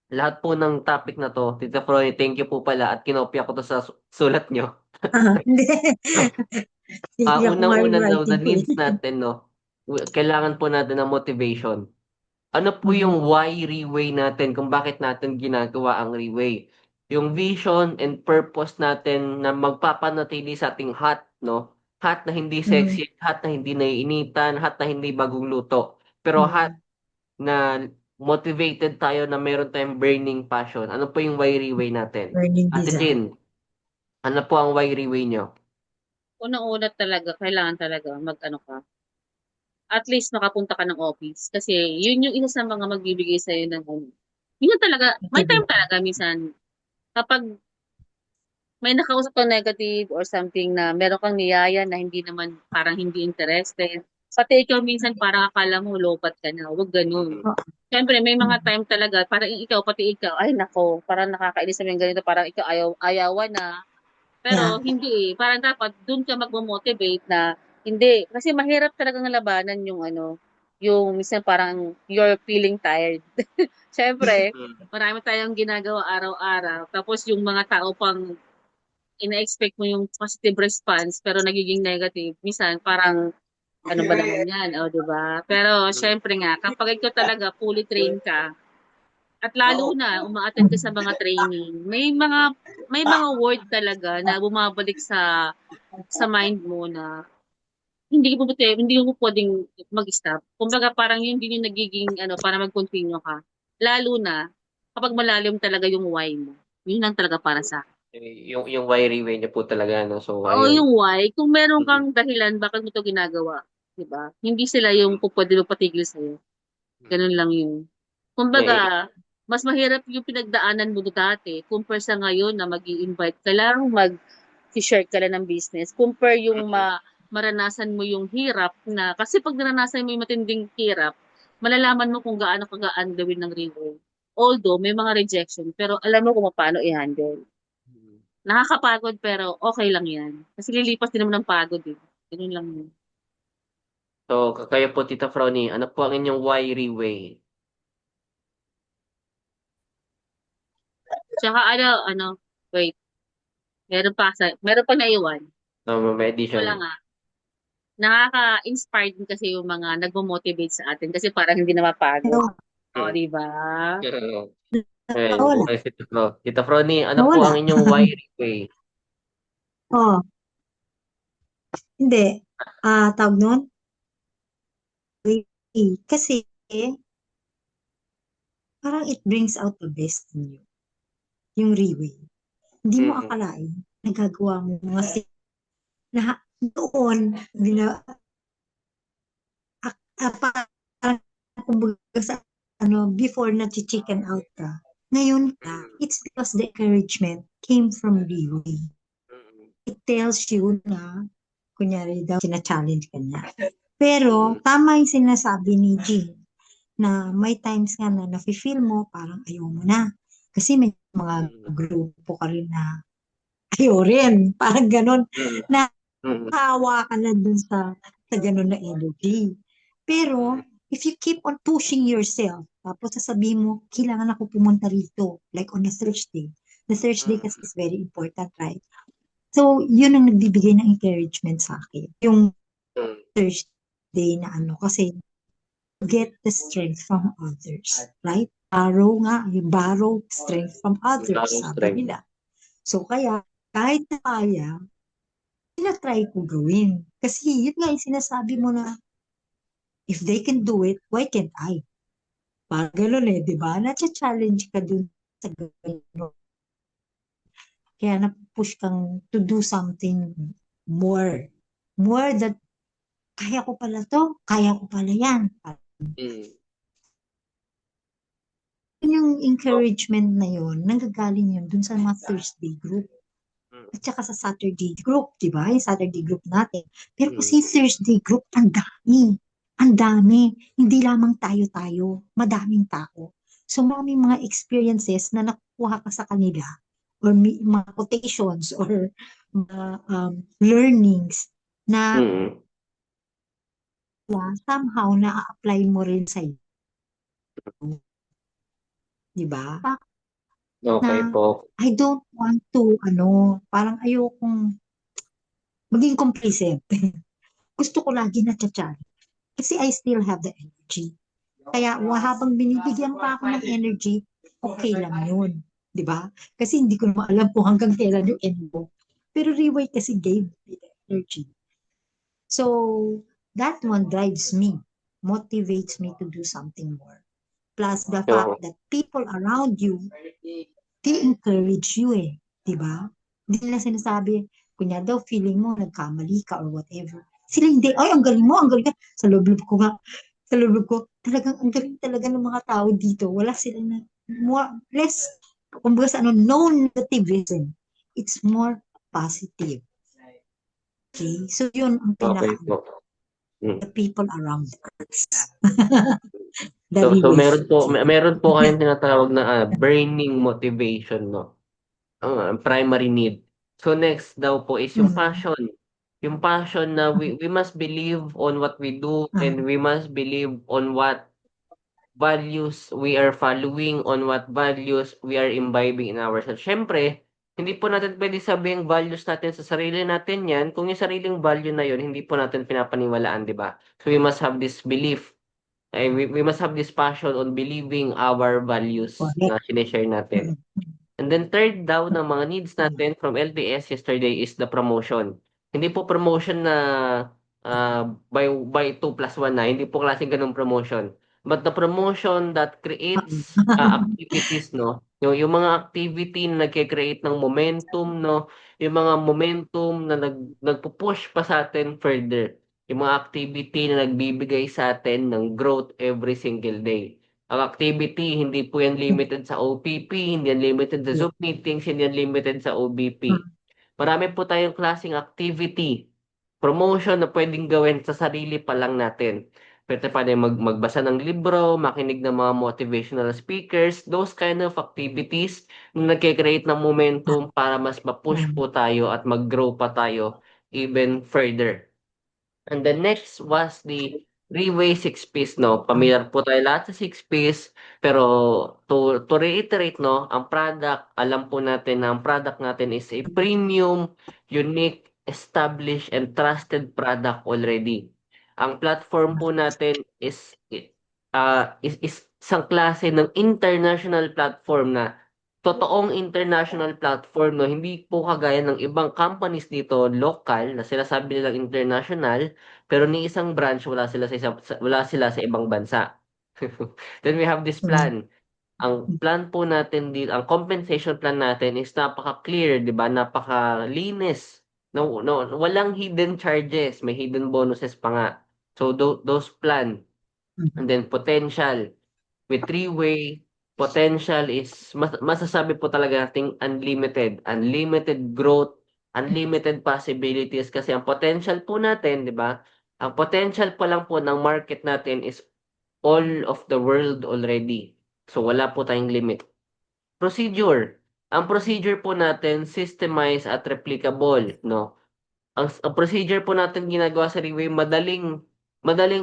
[SPEAKER 1] lahat po ng topic na to, Tita Froy, thank you po pala at kinopya ko to sa sulat nyo.
[SPEAKER 2] Hindi. Hindi ako
[SPEAKER 1] Unang-una daw, the
[SPEAKER 2] writing ko
[SPEAKER 1] needs
[SPEAKER 2] eh.
[SPEAKER 1] natin, no? kailangan po natin ng motivation. Ano po yung why Reway natin, kung bakit natin ginagawa ang Reway? Yung vision and purpose natin na magpapanatili sa ating hot, no? Hot na hindi
[SPEAKER 2] Mm.
[SPEAKER 1] sexy, hot na hindi naiinitan, hot na hindi bagong luto. Pero hot
[SPEAKER 2] Mm.
[SPEAKER 1] na motivated tayo na meron tayong burning passion. Ano po yung why Reway natin?
[SPEAKER 2] Burning
[SPEAKER 1] Ate
[SPEAKER 2] desire.
[SPEAKER 1] Jean, ano po ang why Reway nyo?
[SPEAKER 3] Unang-una talaga, kailangan talaga mag-ano ka, at least makapunta ka ng office. Kasi yun yung isa sa mga magbibigay sa'yo ng ano. Yun yung talaga, may time
[SPEAKER 2] Motivate.
[SPEAKER 3] talaga minsan, kapag may nakausap kang negative or something na meron kang niyaya na hindi naman, parang hindi interested. Pati ikaw minsan parang akala mo lopat ka na, huwag ganun.
[SPEAKER 2] Oo.
[SPEAKER 3] Siyempre, may mga
[SPEAKER 2] Mm.
[SPEAKER 3] time talaga, parang ikaw, pati ikaw, ay nako, parang nakakainis naman yung ganito, parang ikaw ayawan na.
[SPEAKER 2] Yeah.
[SPEAKER 3] Pero hindi eh. Parang dapat dun ka magmo-motivate na hindi. Kasi mahirap talagang labanan yung ano, yung minsan parang you're feeling tired. Siyempre,
[SPEAKER 1] Mm.
[SPEAKER 3] marami tayong ginagawa araw-araw. Tapos yung mga tao pang ina-expect mo yung positive response pero nagiging negative. Minsan parang ano ba naman yan, o, di ba? Pero syempre nga, kapag ikaw talaga fully trained ka, at lalo na uma-attend ka sa mga training, may mga word talaga na bumabalik sa mind mo na hindi mo pwedeng mag-stop. Kumbaga parang yun din yung nagiging ano para mag-continue ka. Lalo na kapag malalim talaga yung why mo. Yun lang talaga para sa akin.
[SPEAKER 1] Yung why Reway nyo po talaga, no? So,
[SPEAKER 3] Oo,
[SPEAKER 1] ayun.
[SPEAKER 3] yung why, kung meron
[SPEAKER 1] Mm.
[SPEAKER 3] kang dahilan bakit mo 'to ginagawa, 'di ba? Hindi sila yung pupwede magpatigil sa'yo. Ganun lang yun. Kumbaga,
[SPEAKER 1] Eh,
[SPEAKER 3] mas mahirap yung pinagdaanan mo dati compare sa ngayon na mag-i-invite ka lang, mag-share ka lang ng business. Compare yung maranasan mo yung hirap na, kasi pag naranasan mo yung matinding hirap, malalaman mo kung gaano kagaan gawin ng reward. Although, may mga rejection, pero alam mo kung paano i-handle. Nakakapagod pero okay lang yan. Kasi lilipas din naman ng pagod eh. Ganun lang yun.
[SPEAKER 1] so, kayo po, Tita Frony, ano po ang inyong why Reway?
[SPEAKER 3] Tsaka wait, meron pa naiwan.
[SPEAKER 1] May
[SPEAKER 3] Wala
[SPEAKER 1] addition.
[SPEAKER 3] nga. Nakaka-inspired din kasi yung mga nagmo-motivate sa atin kasi parang hindi na mapagod.
[SPEAKER 2] Nawala.
[SPEAKER 3] O, di ba?
[SPEAKER 1] Ayan,
[SPEAKER 2] Nawala.
[SPEAKER 1] okay, Tita Frony, ano po
[SPEAKER 2] Nawala.
[SPEAKER 1] ang inyong why Reway?
[SPEAKER 2] Oh, hindi. Tawag nun? Kasi, parang it brings out the best in you. Yung Reway. Hindi mo
[SPEAKER 1] Mm.
[SPEAKER 2] akalain, nagagawa mo mga na doon, parang kumbaga sa before na chicken out ka. Ngayon ka, it's because the encouragement came from Reway. It tells you na, kunyari daw, sina-challenge ka niya. Pero, tama yung sinasabi ni Jean, na may times nga na nafe-feel mo, parang ayaw mo na. Kasi may mga grupo ka rin na ayaw rin. Parang ganon. Na
[SPEAKER 1] Mm.
[SPEAKER 2] hawa ka na dun sa ganon na energy. Pero, if you keep on pushing yourself, tapos sasabihin mo, kailangan ako pumunta rito, like on a Thursday. The Thursday kasi is very important, right? So, yun ang nagbibigay ng encouragement sa akin. Yung Thursday na kasi get the strength from others, right? Borrow strength from others,
[SPEAKER 1] Bagong
[SPEAKER 2] sabi
[SPEAKER 1] strength.
[SPEAKER 2] nila. So, kaya, kahit na kaya, tinatry ko gawin. Kasi yun nga yung sinasabi mo na, if they can do it, why can't I? Parang gano'n di ba? Nacha-challenge ka dun sa gano'n. Kaya na-push kang to do something more. More that, kaya ko pala to, kaya ko pala yan.
[SPEAKER 1] Mm.
[SPEAKER 2] Yung encouragement na yun, nanggagaling yun dun sa mga Thursday group. At saka sa Saturday group, di ba? Yung Saturday group natin. Pero kasi Thursday group, ang dami. Ang dami. Hindi lamang tayo-tayo. Madaming tao. So, maraming mga experiences na nakuha ka sa kanila or mga quotations or mga learnings na
[SPEAKER 1] Mm.
[SPEAKER 2] somehow na-apply mo rin sa iyo. Di ba?
[SPEAKER 1] Okay
[SPEAKER 2] Na
[SPEAKER 1] po.
[SPEAKER 2] I don't want to, parang ayokong maging complacent. Gusto ko lagi na challenge. Kasi I still have the energy. Kaya habang binibigyan pa ako ng energy, okay lang yun. Di ba? Kasi hindi ko naman alam kung hanggang kailan yung end mo. Pero Riway kasi gave me the energy. So, that one drives me, motivates me to do something more. Plus the
[SPEAKER 1] Oo.
[SPEAKER 2] fact that people around you, they encourage you eh. Di ba? Hindi nila sinasabi, kunya daw feeling mo nagkamali ka or whatever. Sila hindi, ay ang galing mo, ang galing ka. Sa loob ko nga, sa loob ko, talagang ang galing talaga ng mga tao dito. Wala sila na, more, less, kumbaga sa ano, no negativism. It's more positive. Okay? So yun ang
[SPEAKER 1] Okay
[SPEAKER 2] pinaka,
[SPEAKER 1] po. Mm.
[SPEAKER 2] the people around us. The
[SPEAKER 1] So
[SPEAKER 2] Riways.
[SPEAKER 1] meron po kayong tinatawag na burning motivation, no? Ang primary need. So next daw po is yung
[SPEAKER 2] Mm.
[SPEAKER 1] passion. Yung passion na we must believe on what we do
[SPEAKER 2] Ah,
[SPEAKER 1] and we must believe on what values we are following, on what values we are imbibing in ourselves. Siyempre, hindi po natin pwede sabihin values natin sa sarili natin yan kung yung sariling value na yun hindi po natin pinapaniwalaan, di ba? So we must have this belief. We must have this passion on believing our values
[SPEAKER 2] correct.
[SPEAKER 1] na sineshare natin.
[SPEAKER 2] Mm.
[SPEAKER 1] And then third daw ng mga needs natin from LTS yesterday is the promotion. Hindi po promotion na by 2 plus 1 na, hindi po klaseng ganung promotion. But the promotion that creates activities, no? Yung mga activity na nagke-create ng momentum, no? Yung mga momentum na nagpo-push pa sa atin further. Yung mga activity na nagbibigay sa atin ng growth every single day. Ang activity, hindi po yan limited sa OPP, hindi yan limited sa
[SPEAKER 2] Yeah.
[SPEAKER 1] Zoom meetings, hindi yan limited sa OBP. Marami po tayong klaseng activity, promotion na pwedeng gawin sa sarili pa lang natin. Pwede pa rin magbasa ng libro, makinig ng mga motivational speakers, those kind of activities na nagkikreate ng momentum para mas ma-push po tayo at mag-grow pa tayo even further. And the next was the three-way six-piece, no? Pamilyar po tayo lahat sa six-piece, pero to reiterate, no, ang product, alam po natin na ang product natin is a premium, unique, established, and trusted product already. Ang platform po natin is isang klase ng international platform na totoong international platform, no, hindi po kagaya ng ibang companies dito local na sinasabi nilang international pero ni isang branch wala sila sa ibang bansa. Then we have this plan. Ang plan po natin dito, ang compensation plan natin is napaka-clear, 'di ba? Napakalinis. No, no, walang hidden charges, may hidden bonuses pa nga. So those plan and then potential with three-way potential is masasabi po talaga nating unlimited growth, unlimited possibilities kasi ang potential po natin, 'di ba? Ang potential pa lang po ng market natin is all of the world already. So wala po tayong limit. Procedure. Ang procedure po natin systemized at replicable, no? Ang procedure po natin ginagawa sa Reway, madaling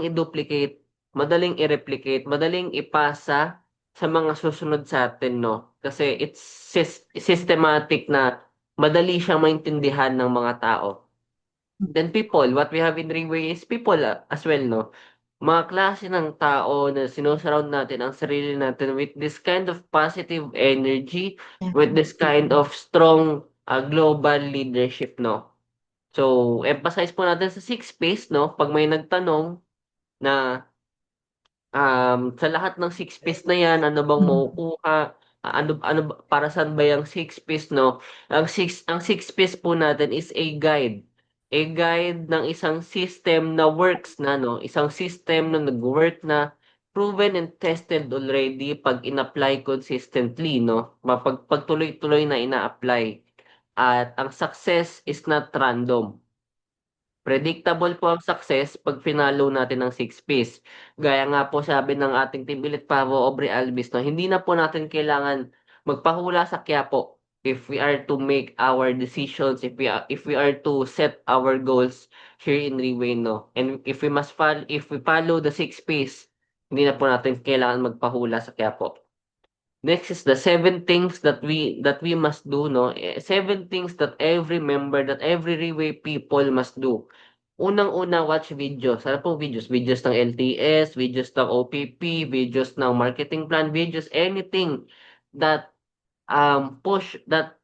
[SPEAKER 1] i-duplicate, madaling i-replicate, madaling ipasa sa mga susunod sa atin, no? Kasi it's systematic na madali siyang maintindihan ng mga tao. Then people, what we have in Reway is people as well, no? Mga klase ng tao na sinusurround natin ang sarili natin with this kind of positive energy, with this kind of strong global leadership, no? So, emphasize po natin sa six piece, no? Pag may nagtanong na sa lahat ng six piece na yan, ano bang makukuha? Para saan ba yung six piece, no? Ang six piece po natin is a guide. A guide ng isang system na works na, no? Isang system na nag-work na proven and tested already pag in-apply consistently, no? Pag tuloy-tuloy na ina-apply. At ang success is not random. Predictable po ang success pag finalo natin ng six piece. Gaya nga po sabi ng ating team Elite Pavo Aubrey Alvis, no, hindi na po natin kailangan magpahula sa Quiapo if we are to make our decisions, if we are to set our goals here in Reway, no. And if we follow the six piece, hindi na po natin kailangan magpahula sa Quiapo. Next is the seven things that we must do, no. Seven things that every member, that every Reway people must do. unang-una watch videos. Ano pong videos? Videos ng LTS, videos ng OPP, videos ng marketing plan, videos, anything that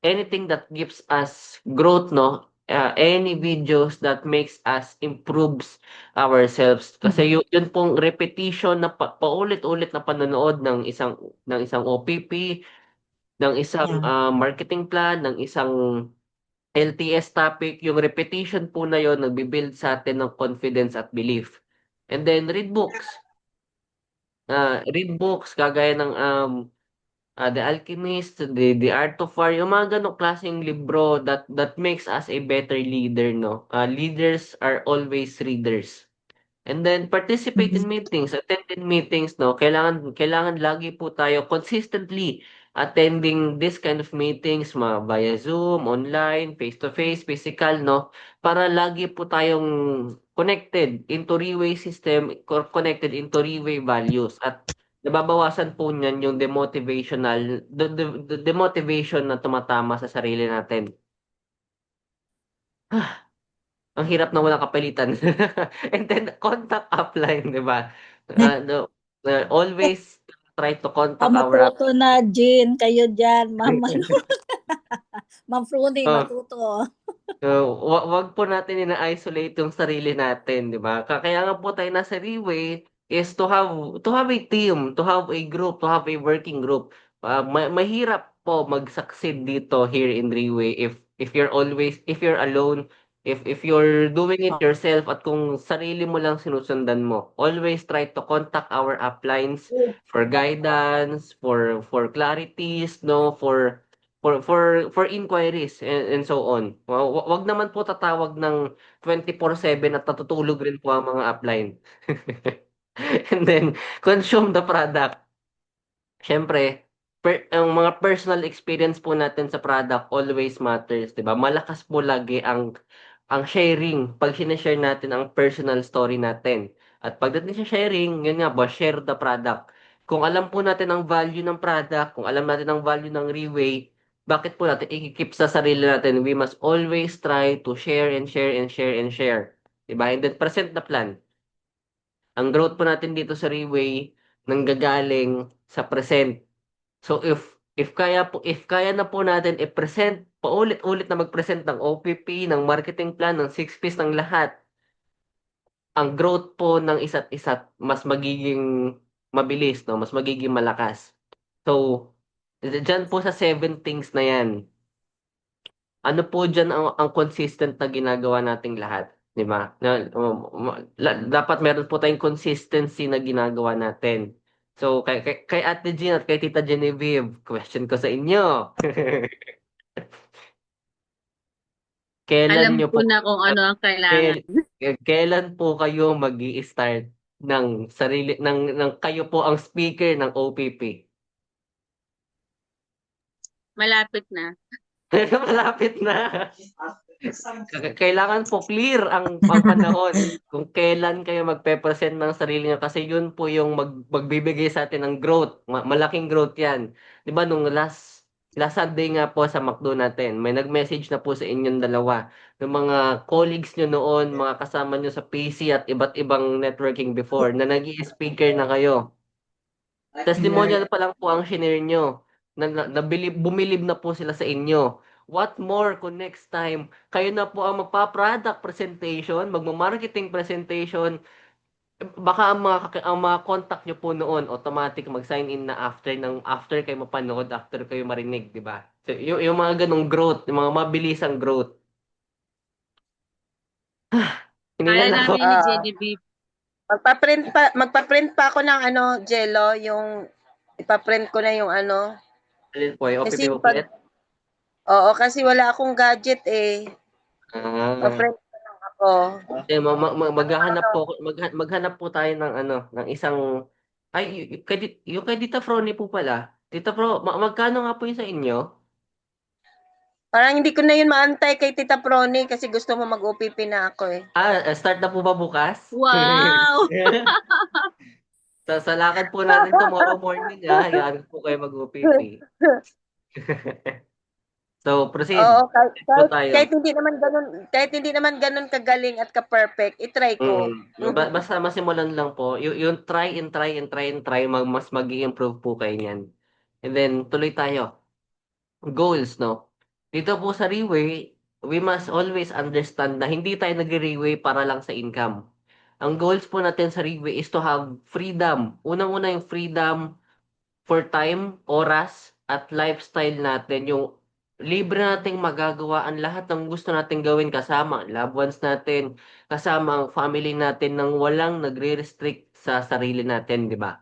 [SPEAKER 1] anything that gives us growth, no? Any videos that makes us improves ourselves. Kasi yun pong repetition na paulit-ulit na panonood ng isang OPP, ng isang
[SPEAKER 2] Yeah.
[SPEAKER 1] marketing plan, ng isang LTS topic, yung repetition po na yon nagbi-build sa atin ng confidence at belief. And then read books. Read books kagaya ng The Alchemist, The Art of War, yung mga ganong klaseng libro that makes us a better leader, no? Leaders are always readers. And then participate in
[SPEAKER 2] Mhm.
[SPEAKER 1] meetings, attend in meetings, no? Kailangan lagi po tayo consistently attending this kind of meetings, via Zoom, online, face to face, physical, no? Para lagi po tayong connected into three-way system, connected into three-way values, at nababawasan po niyan yung demotivation na tumatama sa sarili natin. Ang hirap na walang kapalitan. And then, contact upline, di ba? No, always try to contact our up.
[SPEAKER 5] Matuto na, Jean, kayo dyan. Ma'am Fruny,
[SPEAKER 1] Uh,
[SPEAKER 5] matuto.
[SPEAKER 1] wag po natin ina-isolate yung sarili natin, di ba? Kaya nga po tayo nasa Reway is to have a team, to have a group, to have a working group. Mahirap po mag-succeed dito here in Reway if you're alone, if you're doing it yourself, at kung sarili mo lang sinusundan mo. Always try to contact our uplines for guidance, for clarities, no, for inquiries, and so on. Wag naman po tatawag ng 24/7 at natutulog rin po ang mga upline. And then consume the product. Siyempre, ang mga personal experience po natin sa product always matters, 'di ba? Malakas po lagi ang sharing pag share natin ang personal story natin. At pagdating sa sharing, yun nga ba, share the product. Kung alam po natin ang value ng product, kung alam natin ang value ng Reway, bakit po natin i-keep sa sarili natin? We must always try to share and share and share and share. Diba? And then present the plan. Ang growth po natin dito sa Reway nanggagaling sa present. So if kaya na po natin i-present, paulit-ulit na mag-present ng OPP, ng marketing plan, ng 6 P's, ng lahat, ang growth po ng isa't isa mas magiging mabilis, no? Mas magiging malakas. So, diyan po sa 7 things na yan, ano po diyan ang consistent na ginagawa nating lahat, 'di ba? Dapat meron po tayong consistency na ginagawa natin. So, kay Ate Jean at kay Tita Genevieve, question ko sa inyo. Kailan
[SPEAKER 3] Alam
[SPEAKER 1] nyo
[SPEAKER 3] ko
[SPEAKER 1] po
[SPEAKER 3] na kung ano ang kailangan.
[SPEAKER 1] kailan po kayo magi-start ng kayo po ang speaker ng OPP?
[SPEAKER 3] Malapit na.
[SPEAKER 1] Malapit na. Kailangan po clear ang panahon kung kailan kayo magpe-present ng sarili niyo, kasi yun po yung magbibigay sa atin ng growth. Malaking growth 'yan. 'Di ba nung last Sunday nga po sa McDo natin, may nag-message na po sa inyong dalawa, yung mga colleagues nyo noon, mga kasama nyo sa PC at iba't ibang networking before, na nag-i-speaker na kayo. Testimonial pa lang po ang shinare nyo. Bumilib na po sila sa inyo. What more kung next time, kayo na po ang magpa-product presentation, magma-marketing presentation, baka ang mga contact nyo po noon, automatic mag-sign in na after kayo mapanood, after kayo marinig, di ba? So, yung mga ganong growth, yung mga mabilisang growth.
[SPEAKER 3] Kaya
[SPEAKER 1] Hiningal ako.
[SPEAKER 3] namin ni Genevieve.
[SPEAKER 4] Magpa-print pa ako ng Jello, yung ipa-print ko na yung
[SPEAKER 1] Alin po, yung
[SPEAKER 4] kasi
[SPEAKER 1] OPP booklet?
[SPEAKER 4] kasi wala akong gadget eh.
[SPEAKER 1] Ah.
[SPEAKER 4] Pa-print ko lang ako.
[SPEAKER 1] Maghanap po tayo ng isang, ay, yung kay Tita Fronie po pala. Tita Fro, magkano nga po yung sa inyo?
[SPEAKER 4] Parang hindi ko na yun maantay kay Tita Prony kasi gusto mo mag-OPP na ako eh.
[SPEAKER 1] Start na po ba bukas?
[SPEAKER 3] Wow!
[SPEAKER 1] Sa lakad po natin tomorrow morning, hayaan po kayo mag-OPP. So, proceed.
[SPEAKER 4] Oo, kahit,
[SPEAKER 1] Po
[SPEAKER 4] kahit,
[SPEAKER 1] tayo.
[SPEAKER 4] kahit hindi naman ganun kagaling at ka-perfect, i-try ko.
[SPEAKER 1] Basta masimulan lang po, yung try and try and try and try, mas mag-i-improve po kayo niyan. And then, tuloy tayo. Goals, no? Dito po sa Reway, we must always understand na hindi tayo nag-Reway para lang sa income. Ang goals po natin sa Reway is to have freedom. Unang-una yung freedom for time, oras, at lifestyle natin. Yung libre nating magagawa ang lahat ng gusto nating gawin kasama ang loved ones natin, kasama ang family natin nang walang nagre-restrict sa sarili natin, di ba?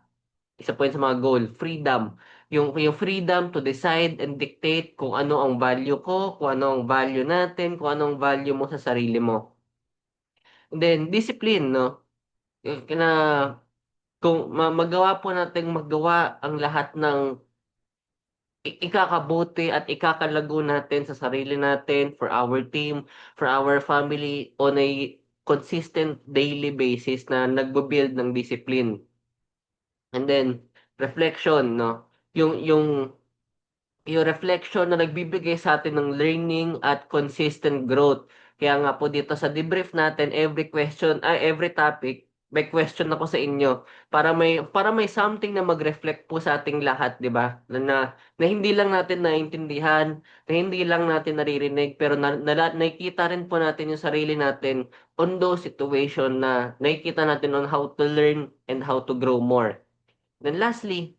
[SPEAKER 1] Isa po yun sa mga goal, freedom. Yung freedom to decide and dictate kung ano ang value ko, kung ano ang value natin, kung ano ang value mo sa sarili mo. And then, discipline, no? Na kung magawa po natin magawa ang lahat ng ikakabuti at ikakalago natin sa sarili natin, for our team, for our family, on a consistent daily basis na nagbo-build ng discipline. And then, reflection, no? Yung reflection na nagbibigay sa atin ng learning at consistent growth. Kaya nga po dito sa debrief natin, every topic, may question ako sa inyo para may something na mag-reflect po sa ating lahat, 'di ba? Na hindi lang natin naiintindihan, na hindi lang natin naririnig, pero nakikita rin po natin yung sarili natin on those situation na nakikita natin on how to learn and how to grow more. Then lastly,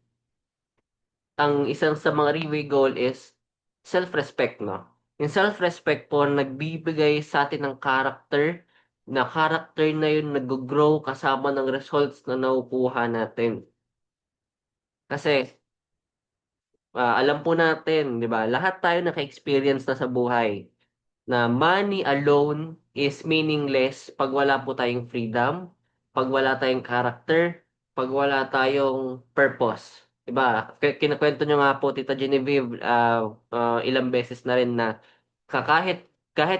[SPEAKER 1] ang isang sa mga Riway goal is self-respect, no? Yung self-respect po nagbibigay sa atin ng character na yun nag-grow kasama ng results na nakukuha natin. Kasi alam po natin, 'di ba? Lahat tayo naka-experience na sa buhay na money alone is meaningless pag wala po tayong freedom, pag wala tayong character, pag wala tayong purpose. Diba? Kinakwento nyo nga po, Tita Genevieve, ilang beses na rin na kahit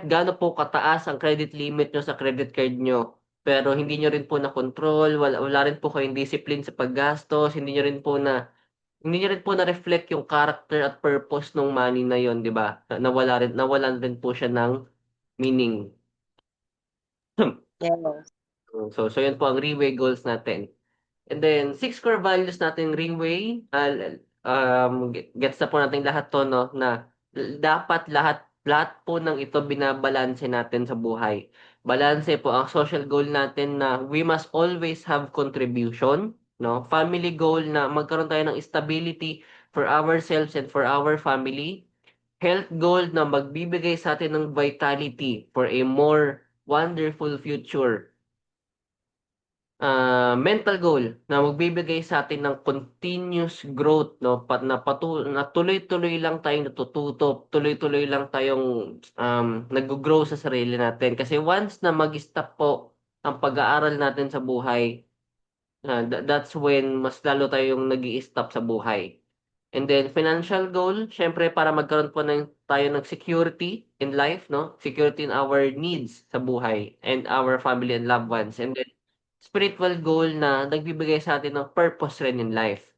[SPEAKER 1] gaano po kataas ang credit limit nyo sa credit card nyo, pero hindi nyo rin po na control, wala rin po kayong discipline sa paggastos, hindi niyo rin po na-reflect yung character at purpose ng money na yon, 'di ba? Nawalan rin po siya ng meaning.
[SPEAKER 4] Yes.
[SPEAKER 1] So yun po ang Reway goals natin. And then, 6 core values natin Reway. Gets na po natin lahat to, no? Na dapat lahat po ng ito binabalanse natin sa buhay. Balanse po ang social goal natin na we must always have contribution, no? Family goal na magkaroon tayo ng stability for ourselves and for our family. Health goal na magbibigay sa atin ng vitality for a more wonderful future. Mental goal na magbibigay sa atin ng continuous growth, no? Na tuloy-tuloy lang tayong natututo, tuloy-tuloy lang tayong nag-grow sa sarili natin. Kasi once na mag-stop po ang pag-aaral natin sa buhay, that's when mas lalo tayong nag-i-stop sa buhay. And then financial goal, syempre para magkaroon po tayo ng security in life, no? Security in our needs sa buhay and our family and loved ones. And then spiritual goal na nagbibigay sa atin ng purpose rin in life.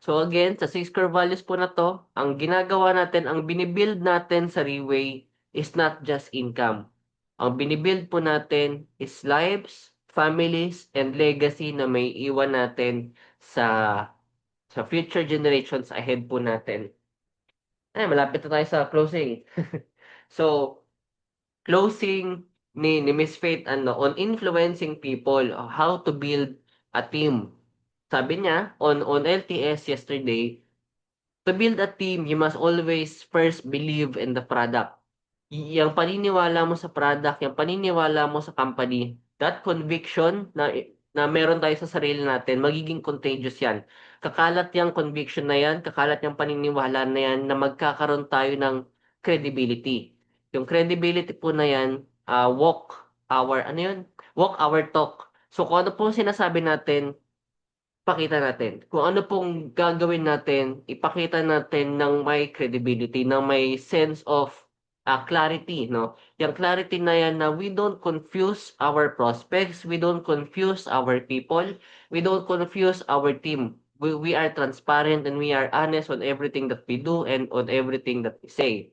[SPEAKER 1] So again, sa 6 core values po na to, ang ginagawa natin, ang binibuild natin sa Reway is not just income. Ang binibuild po natin is lives, families, and legacy na may iwan natin sa future generations ahead po natin. Malapit na tayo sa closing. So, closing ni Miss Faith on influencing people, how to build a team. Sabi niya on LTS yesterday, to build a team, you must always first believe in the product. Yung paniniwala mo sa product, yung paniniwala mo sa company, that conviction na meron tayo sa sarili natin, magiging contagious yan. Kakalat yung conviction na yan, kakalat yung paniniwala na yan na magkakaroon tayo ng credibility. Yung credibility po na yan, ano yun? Walk our talk. So kung ano po sinasabi natin, pakita natin. Kung ano pong gagawin natin, ipakita natin ng may credibility, ng may sense of clarity, no? Yung clarity na yan na we don't confuse our prospects, we don't confuse our people, we don't confuse our team. we are transparent and we are honest on everything that we do and on everything that we say.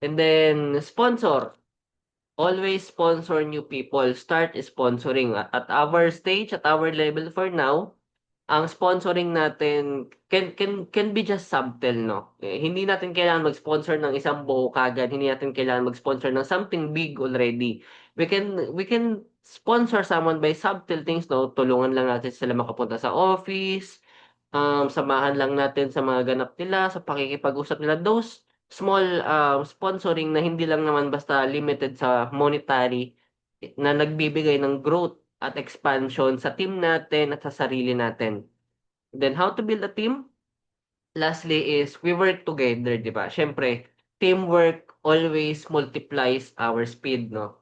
[SPEAKER 1] And then sponsor. Always sponsor new people. Start sponsoring. At our stage, at our level for now, ang sponsoring natin can be just subtle, no? Hindi natin kailangan mag-sponsor ng isang buo kagad. Hindi natin kailangan mag-sponsor ng something big already. We can sponsor someone by subtle things, no? Tulungan lang natin sila makapunta sa office, samahan lang natin sa mga ganap nila, sa pakikipag-usap nila. Those small sponsoring na hindi lang naman basta limited sa monetary na nagbibigay ng growth at expansion sa team natin at sa sarili natin. Then how to build a team? Lastly is we work together, di ba? Siyempre, teamwork always multiplies our speed, no?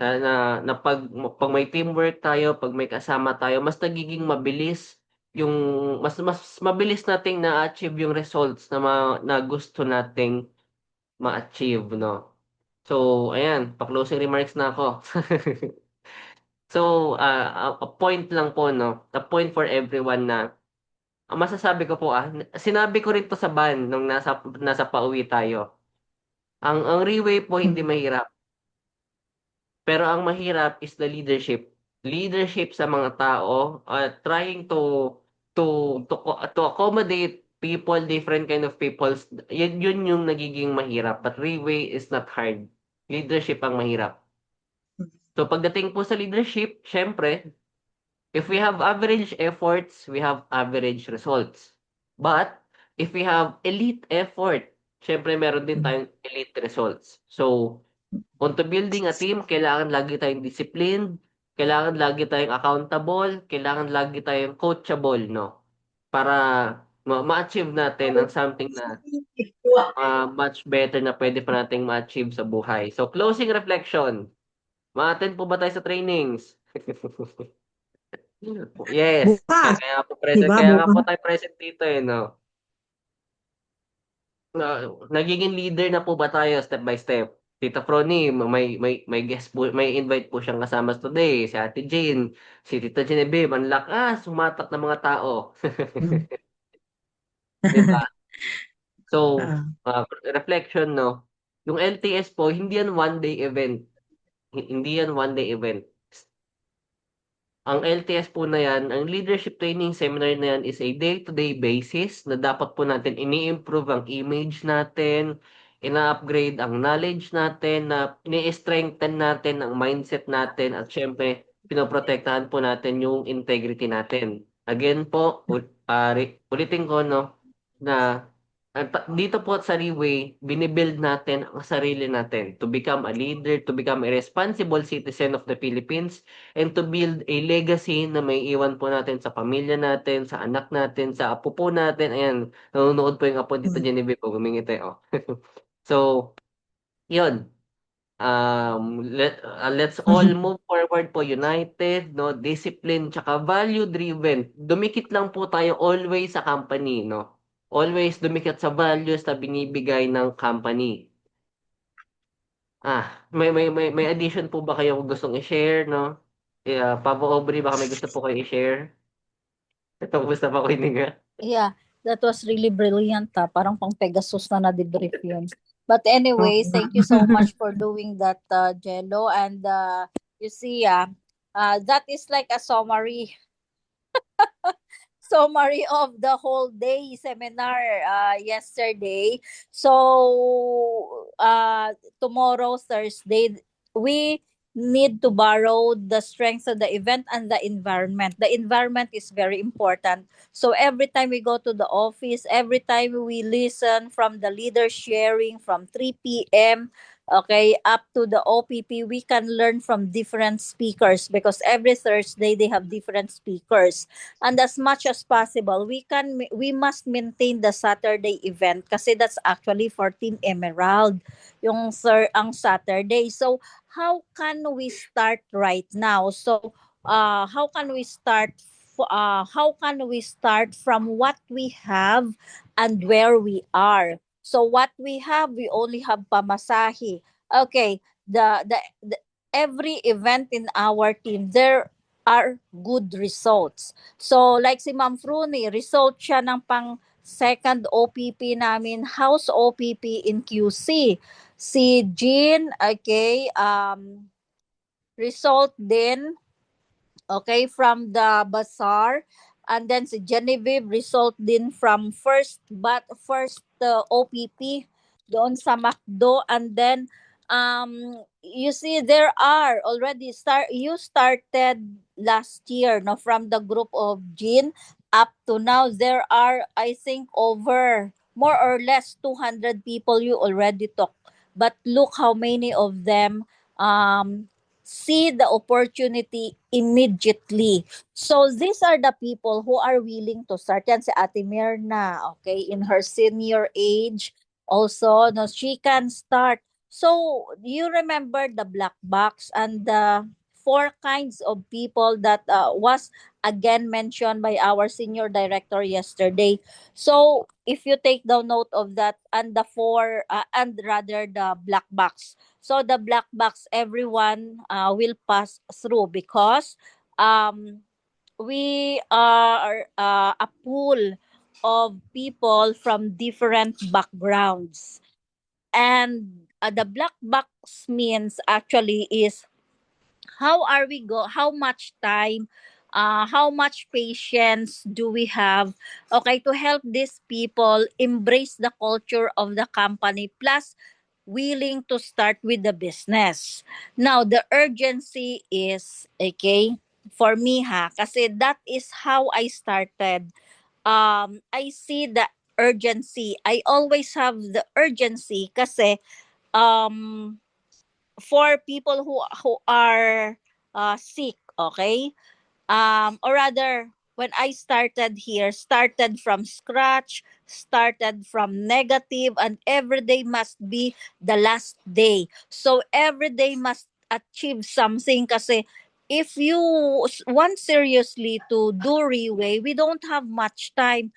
[SPEAKER 1] Na pag may teamwork tayo, pag may kasama tayo, mas nagiging mabilis yung mas mabilis nating na-achieve yung results na gusto nating ma-achieve, no? So, ayan, pa-closing remarks na ako. So, a point lang po, no? A point for everyone na ang masasabi ko po, sinabi ko rin to sa van nung nasa pauwi tayo. Ang Reway po hindi mahirap. Pero ang mahirap is the leadership. Leadership sa mga tao, trying to accommodate people, different kind of peoples. Yun yung nagiging mahirap. But Reway is not hard. Leadership ang mahirap. So pagdating po sa leadership, syempre, if we have average efforts, we have average results. But if we have elite effort, syempre meron din tayong elite results. So on to building a team, kailangan lagi tayong disciplined, kailangan lagi tayong accountable, kailangan lagi tayong coachable, no? Para ma-achieve natin ang something na much better na pwede pa nating ma-achieve sa buhay. So closing reflection. Ma-attend po ba tayo sa trainings? Yes.
[SPEAKER 2] Bukas,
[SPEAKER 1] Kaya po
[SPEAKER 2] di
[SPEAKER 1] present,
[SPEAKER 2] ba?
[SPEAKER 1] kaya nga po
[SPEAKER 2] Bukas.
[SPEAKER 1] tayo present dito eh, no? Nagiging leader na po ba tayo step by step? Tita Frony, may guest po, may invite po siyang kasama today, si Ate Jane, si Tita Genevieve, ang lakas, sumatak ng mga tao.
[SPEAKER 2] Mm.
[SPEAKER 1] 'Di ba? So,
[SPEAKER 2] Ah,
[SPEAKER 1] reflection, no? Yung LTS po, hindi yan one day event. Hindi yan one day event. Ang LTS po na yan, ang leadership training seminar na yan is a day-to-day basis na dapat po natin ini-improve ang image natin, ina-upgrade ang knowledge natin, na ini-strengthen natin ang mindset natin, at syempre, pinoprotektahan po natin yung integrity natin. Again po, ulitin ko, no, na dito po sa Reway, binibuild natin ang sarili natin to become a leader, to become a responsible citizen of the Philippines, and to build a legacy na may iwan po natin sa pamilya natin, sa anak natin, sa apo po natin. Ayan, nanonood po yung apo dito
[SPEAKER 2] mm.
[SPEAKER 1] Genevieve po, gumingiti, oh. So, yun. Let's all move forward po united, no, discipline, tsaka value driven. Dumikit lang po tayo always sa company, no. Always dumikit sa values na binibigay ng company. May addition po ba kayong gustong i-share, no? Papa Aubrey, baka may gusto po kayo i-share? Ito, gusto pa ko hininga.
[SPEAKER 5] Yeah, that was really brilliant. Parang pang Pegasus na na-debrief yun. But
[SPEAKER 2] Oo
[SPEAKER 5] anyways,
[SPEAKER 2] nga.
[SPEAKER 5] thank you so much for doing that, Jello. And you see, that is like a summary of the whole day seminar yesterday. So tomorrow, Thursday, we need to borrow the strengths of the event and the environment. The environment is very important. So every time we go to the office, every time we listen from the leader sharing from 3 p.m. Okay, up to the OPP, we can learn from different speakers because every Thursday they have different speakers. And as much as possible, we must maintain the Saturday event kasi that's actually for Team Emerald yung ang Saturday. So how can we start right now? So how can we start from what we have and where we are? So what we have, we only have pamasahe. Okay, the every event in our team, there are good results. So like si Ma'am Fruny, result siya ng pang second OPP namin, house OPP in QC. Si Jean, okay, result din, okay, from the bazaar. And then si Genevieve, result din from first OPP doon sa McDo. And then you see there are already you started last year, no, from the group of Jean up to now there are, I think, over more or less 200 people you already talk. But look how many of them see the opportunity immediately. So these are the people who are willing to start. Yan si Ate Mirna, okay, in her senior age. Also, no, she can start. So you remember the black box and the four kinds of people that was again mentioned by our senior director yesterday. So if you take down note of that, and the four and rather the black box, so the black box, everyone will pass through because we are a pool of people from different backgrounds. And the black box means actually is how much time, how much patience do we have, okay, to help these people embrace the culture of the company, plus willing to start with the business. Now the urgency is, okay, for me ha, kasi that is how I started. I see the urgency, I always have the urgency kasi um for people who are sick, okay, or rather when I started here, started from scratch, started from negative, and every day must be the last day, so every day must achieve something kasi if you want seriously to do Reway, we don't have much time.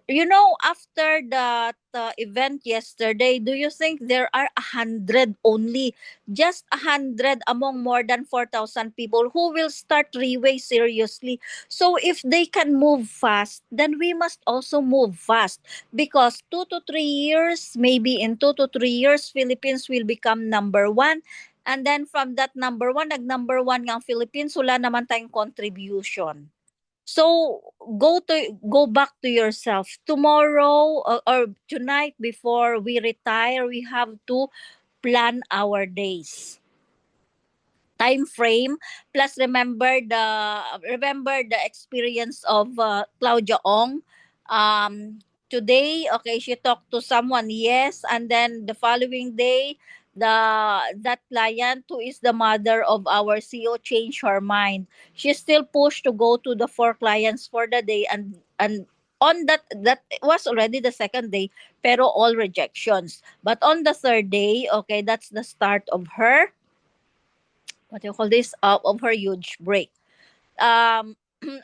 [SPEAKER 5] You know, after that event yesterday, do you think there are 100 only, just 100 among more than 4,000 people who will start Reway seriously? So if they can move fast, then we must also move fast, because 2 to 3 years, maybe in 2 to 3 years, Philippines will become number one. And then from that number one, nag-number one ng Philippines, wala naman tayong contribution. So go back to yourself. Tomorrow or tonight before we retire, we have to plan our days. Time frame, plus remember the experience of Claudia Ong. Today, okay, she talked to someone, yes, and then the following day, the that client who is the mother of our CEO changed her mind. She still pushed to go to the four clients for the day, and on that was already the second day, pero all rejections. But on the third day, okay, that's the start of her, what do you call this, of her huge break. um